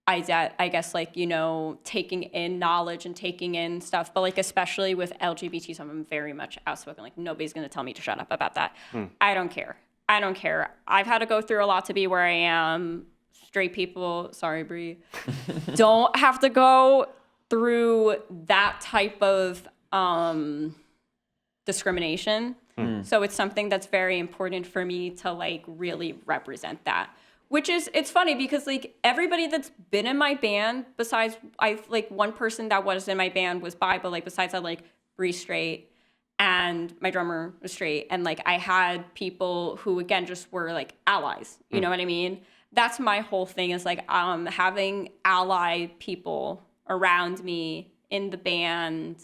I guess like, taking in knowledge and taking in stuff. But like, especially with LGBT stuff, I'm very much outspoken. Like nobody's going to tell me to shut up about that. I don't care. I've had to go through a lot to be where I am. Straight people, sorry, Bree, don't have to go through that type of discrimination. So it's something that's very important for me to like really represent that. Which is, it's funny because like everybody that's been in my band, besides one person that was in my band was bi, but like besides that, like Bree's straight and my drummer was straight, and like I had people who again just were like allies. You know what I mean? That's my whole thing, is like having ally people around me in the band.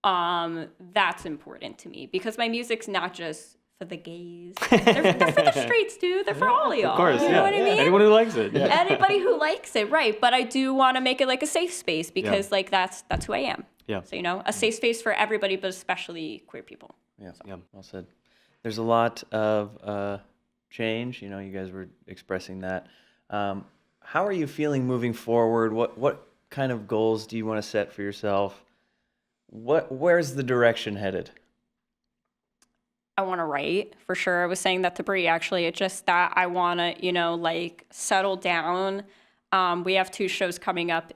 That's important to me, because my music's not just for the gays. They're for the straights, dude. They're for all of y'all. Of course, you know what I mean? Anyone who likes it. Yeah. Anybody who likes it, right? But I do want to make it like a safe space, because like that's who I am. Yeah. So a safe space for everybody, but especially queer people. Yeah. So. Yeah. Well said. There's a lot of change. You guys were expressing that. How are you feeling moving forward? What kind of goals do you want to set for yourself? Where's the direction headed? I want to write, for sure. I was saying that to Bree, actually. It's just that I want to, like settle down. We have 2 shows coming up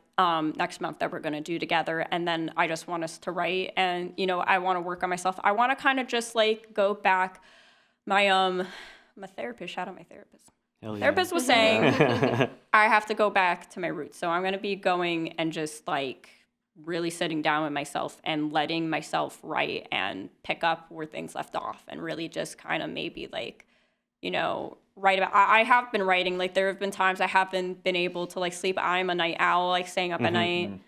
next month that we're going to do together. And then I just want us to write, and, I want to work on myself. I want to kind of just like go back. My therapist, shout out my therapist. Hell yeah. Therapist was saying I have to go back to my roots. So I'm going to be going and just like really sitting down with myself and letting myself write and pick up where things left off, and really just kind of maybe like, write about. I have been writing. Like there have been times I haven't been able to like sleep. I'm a night owl, like staying up at night.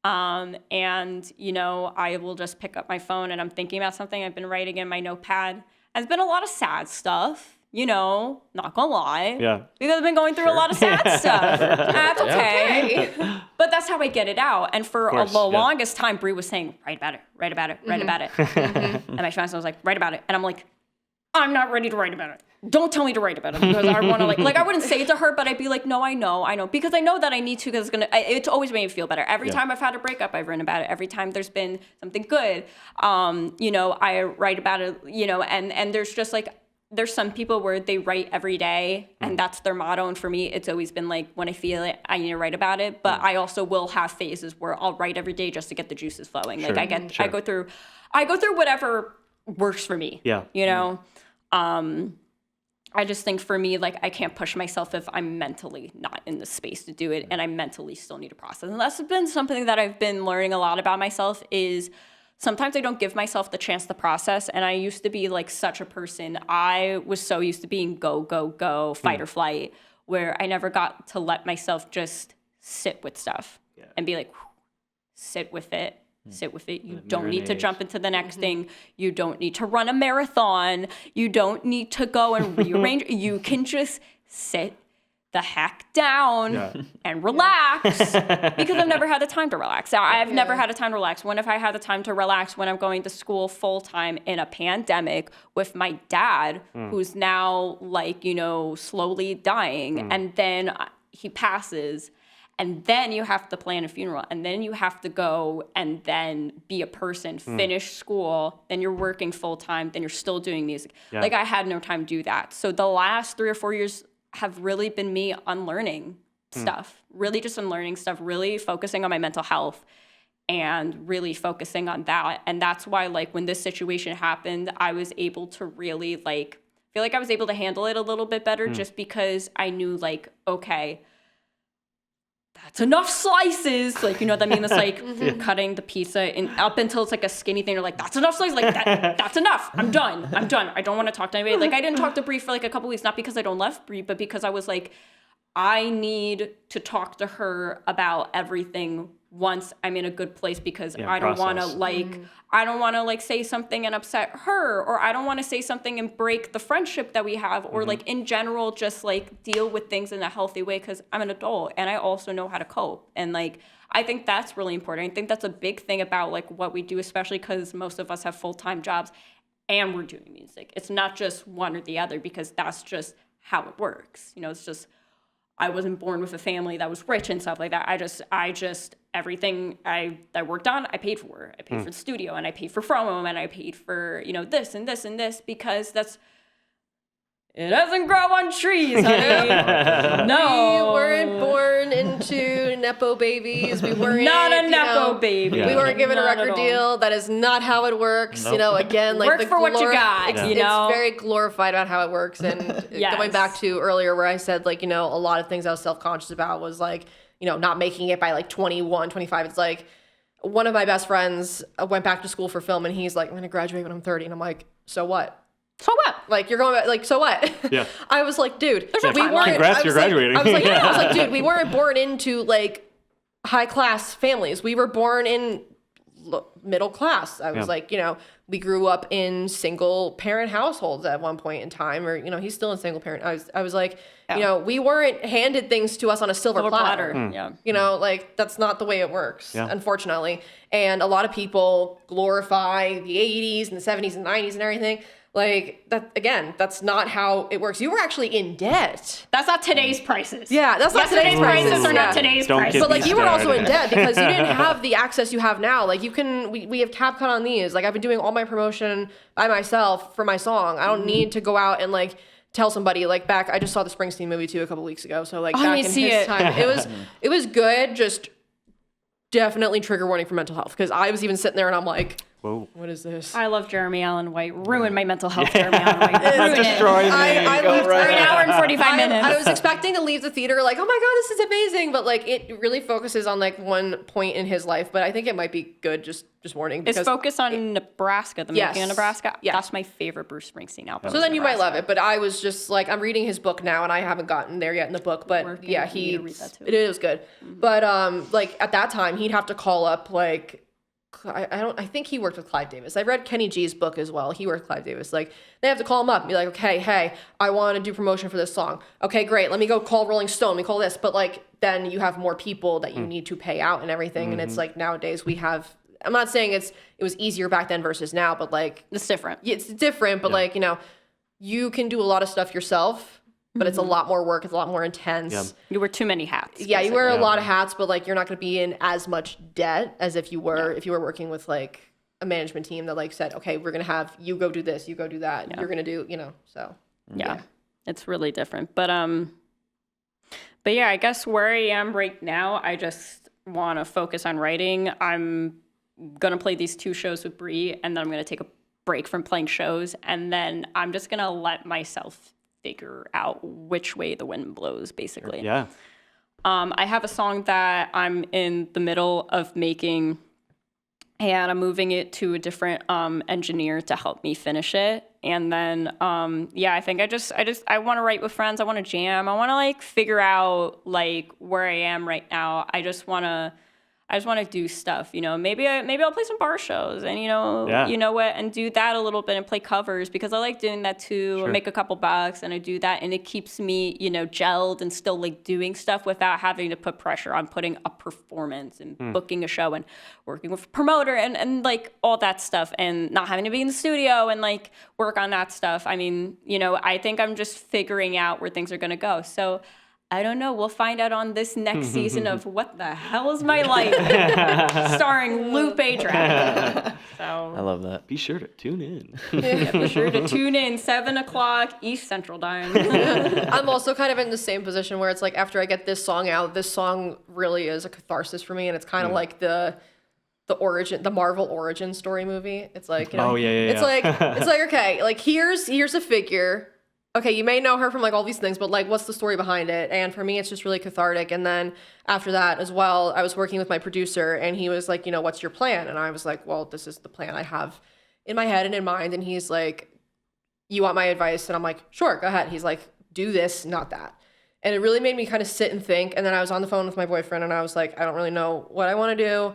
And I will just pick up my phone and I'm thinking about something. I've been writing in my notepad. There's been a lot of sad stuff, not gonna lie. Yeah. Because I've been going through a lot of sad stuff. That's okay. But that's how I get it out. And for the longest time, Bree was saying, write about it, write about it, write about it. And my fiance was like, write about it. And I'm like, I'm not ready to write about it. Don't tell me to write about it because I want to like I wouldn't say it to her, but I'd be like, no, I know, because I know that I need to because it's always made me feel better. Every time I've had a breakup, I've written about it. Every time there's been something good, I write about it, and there's just like, there's some people where they write every day and that's their motto. And for me, it's always been like, when I feel it, I need to write about it. But I also will have phases where I'll write every day just to get the juices flowing. Like I go through whatever works for me. Yeah. I just think for me, like, I can't push myself if I'm mentally not in the space to do it, and I mentally still need to process. And that's been something that I've been learning a lot about myself is sometimes I don't give myself the chance to process. And I used to be like such a person. I was so used to being go, go, go, fight or flight, where I never got to let myself just sit with stuff and be like, sit with it. Sit with it. You don't need to jump into the next thing. You don't need to run a marathon. You don't need to go and rearrange. You can just sit the heck down and relax because I've never had the time to relax. I've never had a time to relax. When have I had the time to relax? When I'm going to school full time in a pandemic with my dad, who's now like, slowly dying. And then he passes. And then you have to plan a funeral, and then you have to go and then be a person, finish school, then you're working full time, then you're still doing music. Yeah. Like I had no time to do that. So the last 3 or 4 years have really been me unlearning stuff, really just unlearning stuff, really focusing on my mental health and really focusing on that. And that's why like when this situation happened, I was able to really like, feel like I was able to handle it a little bit better just because I knew like, okay, that's enough slices. Like, you know what I mean? It's like cutting the pizza up until it's like a skinny thing. You're like, that's enough slices. Like, that's enough. I'm done. I don't want to talk to anybody. Like, I didn't talk to Bree for like a couple weeks, not because I don't love Bree, but because I was like, I need to talk to her about everything once I'm in a good place because I don't want to like say something and upset her, or I don't want to say something and break the friendship that we have, or like in general just like deal with things in a healthy way because I'm an adult and I also know how to cope. And like I think that's really important. I think that's a big thing about like what we do, especially because most of us have full-time jobs and we're doing music. It's not just one or the other because that's just how it works. It's just I wasn't born with a family that was rich and stuff like that. I just everything I worked on, I paid for. I paid for the studio, and I paid for promo, and I paid for, this and this and this because it doesn't grow on trees, honey. No. We weren't born into Nepo babies. We weren't not a Nepo baby. We weren't given a record deal. That is not how it works. Nope. Again, like work for what you got. It's very glorified about how it works. And going back to earlier where I said like, a lot of things I was self-conscious about was like, not making it by like 21, 25. It's like one of my best friends went back to school for film and he's like, I'm going to graduate when I'm 30. And I'm like, so what? So what? Like, you're going back, like, so what? Yeah. I was like, dude, we weren't. Congrats, you're graduating. I was like, dude, we weren't born into, like, high-class families. We were born in middle class. I was like, we grew up in single-parent households at one point in time, or, he's still in single-parent. I was like, we weren't handed things to us on a silver platter. Yeah. Like, that's not the way it works, unfortunately. And a lot of people glorify the 80s and the 70s and 90s and everything. Like, that again, that's not how it works. You were actually in debt. That's not today's prices. Yeah, that's not today's prices. Are not today's prices. But, like, you were also in debt because you didn't have the access you have now. Like, we have CapCut on these. Like, I've been doing all my promotion by myself for my song. I don't need to go out and, like, tell somebody. Like, I just saw the Springsteen movie, too, a couple weeks ago. So, like, back in his time, it was good, just definitely trigger warning for mental health. Because I was even sitting there and I'm like, whoa, what is this? I love Jeremy Allen White. Ruined my mental health, Jeremy Allen White. Ruined destroyed me. I lived for an hour and 45 minutes. I was expecting to leave the theater like, oh my God, this is amazing. But like, it really focuses on like one point in his life. But I think it might be good, just warning. It's focused on Nebraska, the making of Nebraska. Yeah. That's my favorite Bruce Springsteen album. So then you might love it. But I was just like, I'm reading his book now and I haven't gotten there yet in the book. But it is good. Mm-hmm. But like at that time, he'd have to call up like I think he worked with Clive Davis. I read Kenny G's book as well. He worked with Clive Davis. Like, they have to call him up and be like, okay, hey, I want to do promotion for this song. Okay, great. Let me go call Rolling Stone. Let me call this. But like, then you have more people that you need to pay out and everything. And it's like, nowadays we have, I'm not saying it was easier back then versus now, but like, It's different. it's different. But like, you can do a lot of stuff yourself, but it's a lot more work. It's a lot more intense. Yeah. You wear too many hats. Yeah, you wear a lot of hats, but like, you're not going to be in as much debt as if you were working with like a management team that like said, okay, we're going to have you go do this, you go do that. You're going to do, so. Yeah, it's really different. But yeah, I guess where I am right now, I just want to focus on writing. I'm going to play these 2 shows with Bree, and then I'm going to take a break from playing shows, and then I'm just going to let myself figure out which way the wind blows, basically. Yeah. I have a song that I'm in the middle of making, and I'm moving it to a different engineer to help me finish it. And then, I think I want to write with friends. I want to jam. I want to like figure out like where I am right now. I just want to do stuff, maybe I'll play some bar shows and, you know what, and do that a little bit and play covers because I like doing that too. Sure. I make a couple bucks and I do that and it keeps me, gelled and still like doing stuff without having to put pressure on putting a performance and booking a show and working with a promoter and like all that stuff and not having to be in the studio and like work on that stuff. I mean, I think I'm just figuring out where things are going to go. So I don't know. We'll find out on this next season of What the Hell is My Life, starring Lupe Dragon. I love that. Be sure to tune in. Yeah, be sure to tune in 7:00 East Central Time. I'm also kind of in the same position where it's like after I get this song out, this song really is a catharsis for me, and it's kind of like the Marvel origin story movie. It's like, it's like okay, like here's a figure. Okay, you may know her from like all these things, but like what's the story behind it? And for me, it's just really cathartic. And then after that as well, I was working with my producer and he was like, what's your plan? And I was like, well, this is the plan I have in my head and in mind. And he's like, you want my advice? And I'm like, sure, go ahead. He's like, do this, not that. And it really made me kind of sit and think. And then I was on the phone with my boyfriend and I was like, I don't really know what I want to do.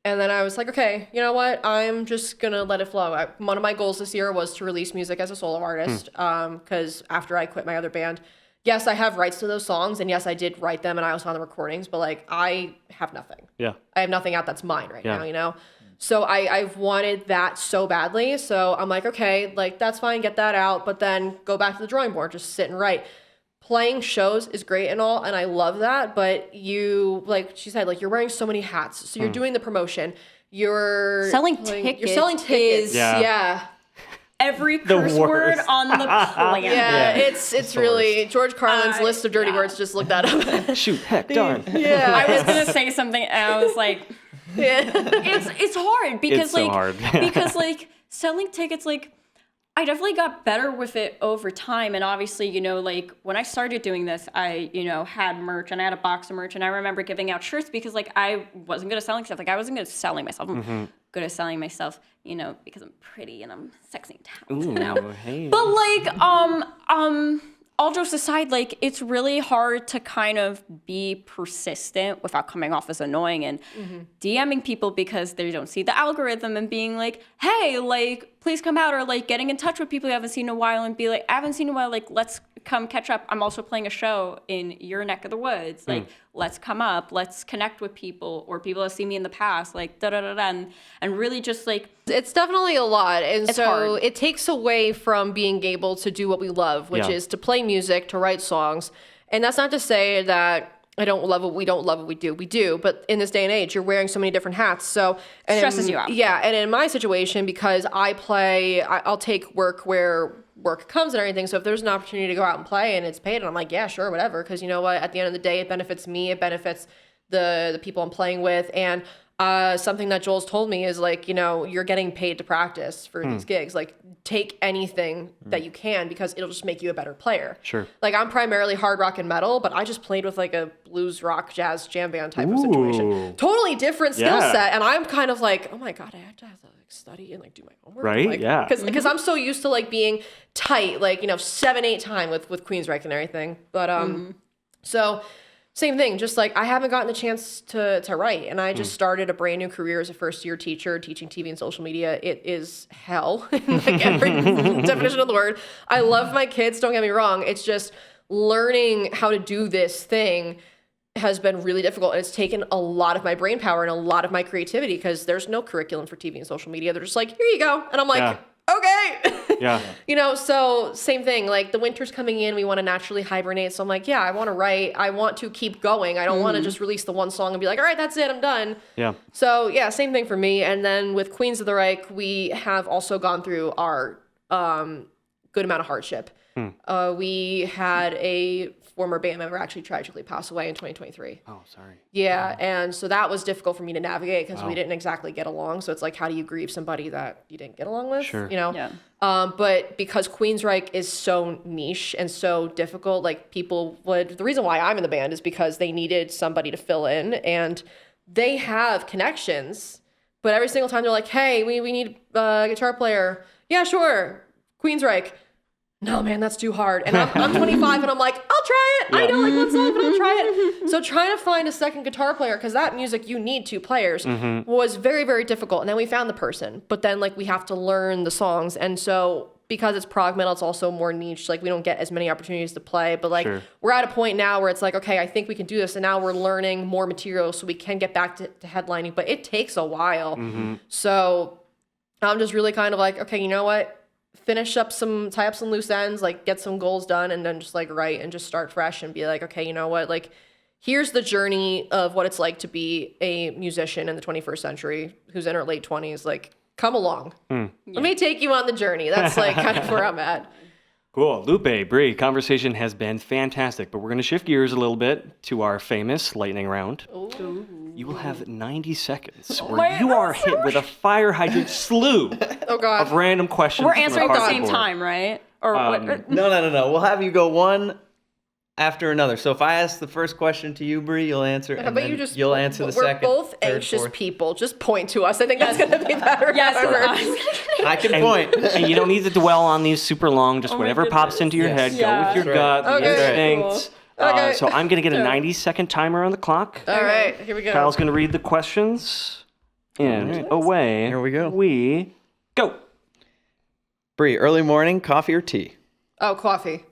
And then I was like, okay, you know what? I'm just going to let it flow. One of my goals this year was to release music as a solo artist because after I quit my other band, yes, I have rights to those songs. And yes, I did write them and I was on the recordings, but like I have nothing. Yeah. I have nothing out that's mine right now, So I've wanted that so badly. So I'm like, okay, like that's fine, get that out. But then go back to the drawing board, just sit and write. Playing shows is great and all, and I love that, but you, like she said, like you're wearing so many hats. So you're doing the promotion, you're selling tickets. You're selling tickets. Yeah. Every curse word on the planet. Yeah, it's really George Carlin's list of dirty words. Just look that up. Shoot, heck, darn. Yeah. I was gonna say something, and I was like, it's hard because It's so hard. because like selling tickets, like. I definitely got better with it over time. And obviously, like when I started doing this, I, had merch and I had a box of merch and I remember giving out shirts because like I wasn't good at selling stuff. Like I wasn't good at selling myself. I'm good at selling myself, because I'm pretty and I'm sexy and talented. Ooh, hey. But like, all jokes aside, like it's really hard to kind of be persistent without coming off as annoying and DMing people because they don't see the algorithm and being like, hey, like, please come out, or like getting in touch with people you haven't seen in a while and be like, I haven't seen in a while, like, let's come catch up. I'm also playing a show in your neck of the woods. Like, let's come up, let's connect with people or people that see me in the past, like, and really just like. It's definitely a lot. And It's so hard. it takes away from being able to do what we love, which is to play music, to write songs. And that's not to say that I don't love what we don't love what we do. We do, but in this day and age, you're wearing so many different hats. So Stresses you out. Yeah, and in my situation, because I'll take work where work comes and everything. So if there's an opportunity to go out and play and it's paid, and I'm like, yeah, sure, whatever. Because you know what? At the end of the day, it benefits me. It benefits the people I'm playing with. And something that Joel's told me is like, you're getting paid to practice for these gigs. Like, take anything that you can because it'll just make you a better player. Sure. Like, I'm primarily hard rock and metal, but I just played with like a blues rock jazz jam band type of situation. Totally different skill set. And I'm kind of like, oh my God, I have to like study and like do my homework. Right? Like, Yeah. Because I'm so used to like being tight, like, 7-8 time with Queensryche and everything. But so Same thing, just like I haven't gotten the chance to write, and I just started a brand new career as a first-year teacher teaching TV and social media. It is hell, in like every definition of the word. I love my kids, don't get me wrong. It's just learning how to do this thing has been really difficult, and it's taken a lot of my brain power and a lot of my creativity because there's no curriculum for TV and social media. They're just like, here you go, and I'm like, okay. Yeah. You know, so same thing, like the winter's coming in, we want to naturally hibernate. So I'm like, yeah, I want to write. I want to keep going. I don't want to just release the one song and be like, all right, that's it, I'm done. Yeah. So yeah, same thing for me. And then with Queens of the Reich, we have also gone through our good amount of hardship. We had a former band member actually tragically pass away in 2023. Oh, sorry. Yeah, and so that was difficult for me to navigate because we didn't exactly get along. So it's like, how do you grieve somebody that you didn't get along with? Sure. You know? Yeah. But because Queensryche is so niche and so difficult, like the reason why I'm in the band is because they needed somebody to fill in, and they have connections, but every single time they're like, hey, we need a guitar player. Yeah, sure. Queensryche. No, man, that's too hard. And I'm 25 and I'm like, I'll try it. I know like one song, but I'll try it. So trying to find a second guitar player, because that music, you need two players, was very, very difficult. And then we found the person, but then like we have to learn the songs. And so because it's prog metal, it's also more niche. Like we don't get as many opportunities to play, but like we're at a point now where it's like, okay, I think we can do this. And now we're learning more material so we can get back to headlining, but it takes a while. So I'm just really kind of like, okay, you know what? Tie up some loose ends, like get some goals done, and then just like write and just start fresh and be like, okay, you know what? Like, here's the journey of what it's like to be a musician in the 21st century who's in her late 20s. Like, come along. Let me take you on the journey. That's like kind of where I'm at. Cool. Lupe, Bree, conversation has been fantastic, but we're going to shift gears a little bit to our famous lightning round. Ooh. You will have 90 seconds where you are hit with a fire hydrant slew of random questions. We're answering at the same board. time, right? Or what? No. We'll have you go one after another. So if I ask the first question to you, Bree, you'll answer, and then you'll answer the second. We're both third, anxious fourth. people. Just point to us. I think that's going to be better. I can point. And you don't need to dwell on these super long. Just whatever pops into your head. Yeah. Go with your gut, the instincts. Cool. Okay. So I'm going to get a 90-second timer on the clock. All right, here we go. Kyle's going to read the questions. And away Here we go. We go. Bree, early morning, coffee or tea? Oh, coffee.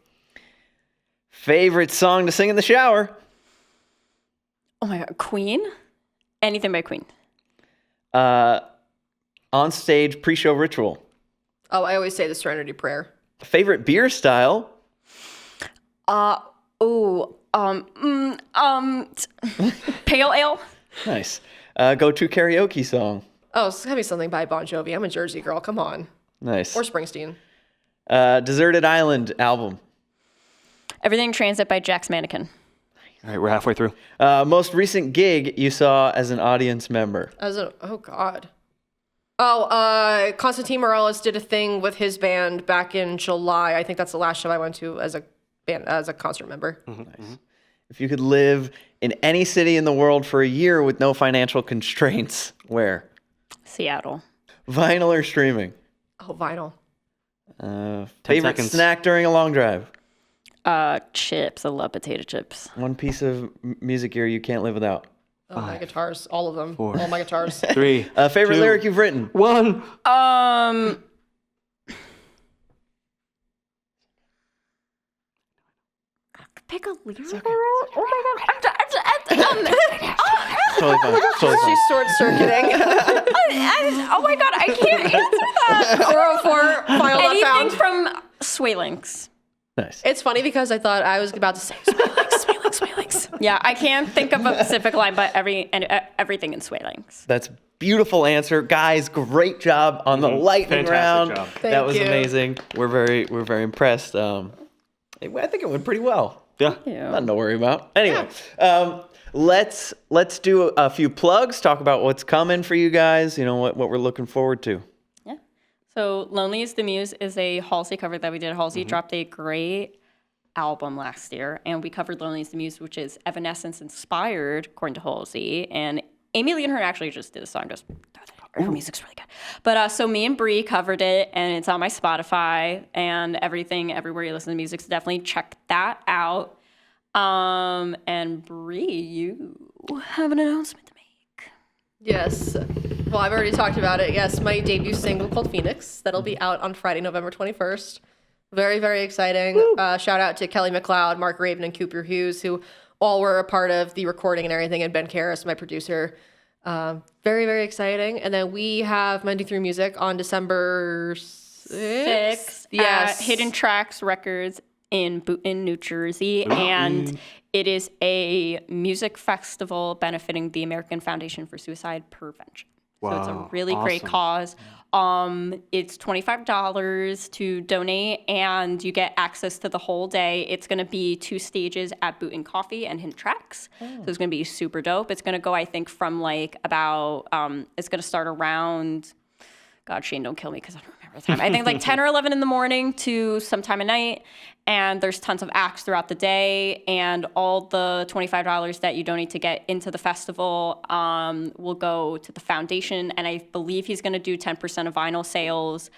Favorite song to sing in the shower? Oh my God, Queen? Anything by Queen. On stage pre-show ritual. Oh, I always say the Serenity Prayer. Favorite beer style? Pale ale. Nice. Go-to karaoke song? Oh, it's gotta be something by Bon Jovi. I'm a Jersey girl. Come on. Nice. Or Springsteen. Deserted Island album? Everything Transit by Jack's Mannequin. All right, we're halfway through. Most recent gig you saw as an audience member? Oh God. Oh, Constantine Morales did a thing with his band back in July. I think that's the last show I went to as a band, as a concert member. Nice. If you could live in any city in the world for a year with no financial constraints, where? Seattle. Vinyl or streaming? Oh, vinyl. Favorite seconds. snack during a long drive? Chips. I love potato chips. One piece of music gear you can't live without? Oh, my guitars. All of them. 4, All my guitars. 3, Favorite 2, lyric you've written? 1. Pick a lyric. Oh my God. Totally fine. Totally fine. She's short-circuiting. Oh my God, I can't answer that. 404, file not Anything found. from Swaylinks. Nice. It's funny because I thought I was about to say Swaylinks. Yeah, I can't think of a specific line, but everything in Swaylinks. That's a beautiful answer. Guys, great job on the lightning Fantastic round. job. That was you. amazing. We're very impressed. I think it went pretty well. Yeah. Nothing to worry about. Anyway, let's do a few plugs. Talk about what's coming for you guys. You know what we're looking forward to. Yeah. So Lonely is the Muse is a Halsey cover that we did. Halsey dropped a great album last year, and we covered Lonely is the Muse, which is Evanescence inspired, according to Halsey. And Amy Lee and her actually just did a song. Just her music's really good. But so me and Bree covered it, and it's on my Spotify and everything, everywhere you listen to music. So definitely check that out. And Bree, you have an announcement to make. Yes. Well, I've already talked about it. Yes, my debut single called Phoenix. That'll be out on Friday, November 21st. Very, very exciting. Shout out to Kelly McLeod, Mark Raven, and Cooper Hughes, who all were a part of the recording and everything, and Ben Karras, my producer. Very, very exciting. And then we have Mending Through Music on December 6th. Yes. At Hidden Tracks Records in Boonton, New Jersey. And it is a music festival benefiting the American Foundation for Suicide Prevention. So it's a really great cause. It's $25 to donate, and you get access to the whole day. It's going to be 2 stages at Boonton Coffee and Hidden Tracks. So it's going to be super dope. It's going to go, I think, from like about, it's going to start around, God, Shane, don't kill me because I don't remember the time. I think like 10 or 11 in the morning to sometime at night. And there's tons of acts throughout the day. And all the $25 that you donate to get into the festival will go to the foundation. And I believe he's going to do 10% of vinyl sales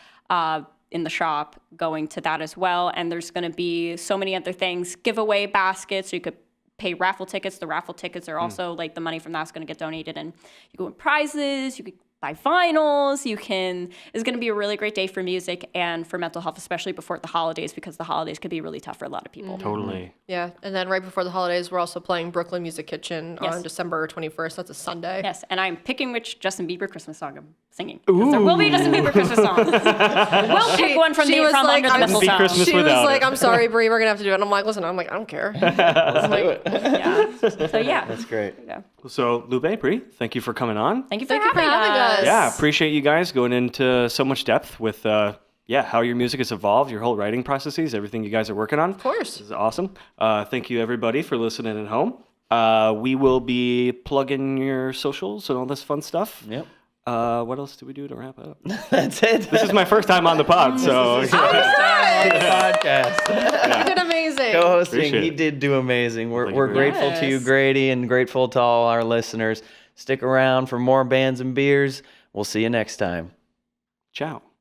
in the shop going to that as well. And there's going to be so many other things, giveaway baskets. So you could pay raffle tickets. The raffle tickets are also like the money from that's going to get donated. And you go win prizes. You could buy vinyls. It's going to be a really great day for music and for mental health, especially before the holidays, because the holidays could be really tough for a lot of people. Totally. Yeah, and then right before the holidays, we're also playing Brooklyn Music Kitchen on December 21st. That's a Sunday. Yes, and I'm picking which Justin Bieber Christmas song I'm singing. There will be a Justin Bieber Christmas song. We'll pick one from under the mistletoe. Christmas She was without like, it. I'm sorry, Bree, we're going to have to do it. And I'm like, listen, I don't care. Let's do it. Yeah. So yeah. That's great. Yeah. So, Lupe, Bree, thank you for coming on. Thank you for Thank you for having having us. us. Yeah, appreciate you guys going into so much depth with how your music has evolved, your whole writing processes, everything you guys are working on. Of course. This is awesome. Thank you, everybody, for listening at home. We will be plugging your socials and all this fun stuff. Yep. What else do we do to wrap up? That's it. This is my first time on the pod, so On the podcast. You did amazing. Co-hosting, Appreciate he it. did do amazing. We're Thank you very grateful to you, Yes. Grady, and grateful to all our listeners. Stick around for more bands and beers. We'll see you next time. ciao.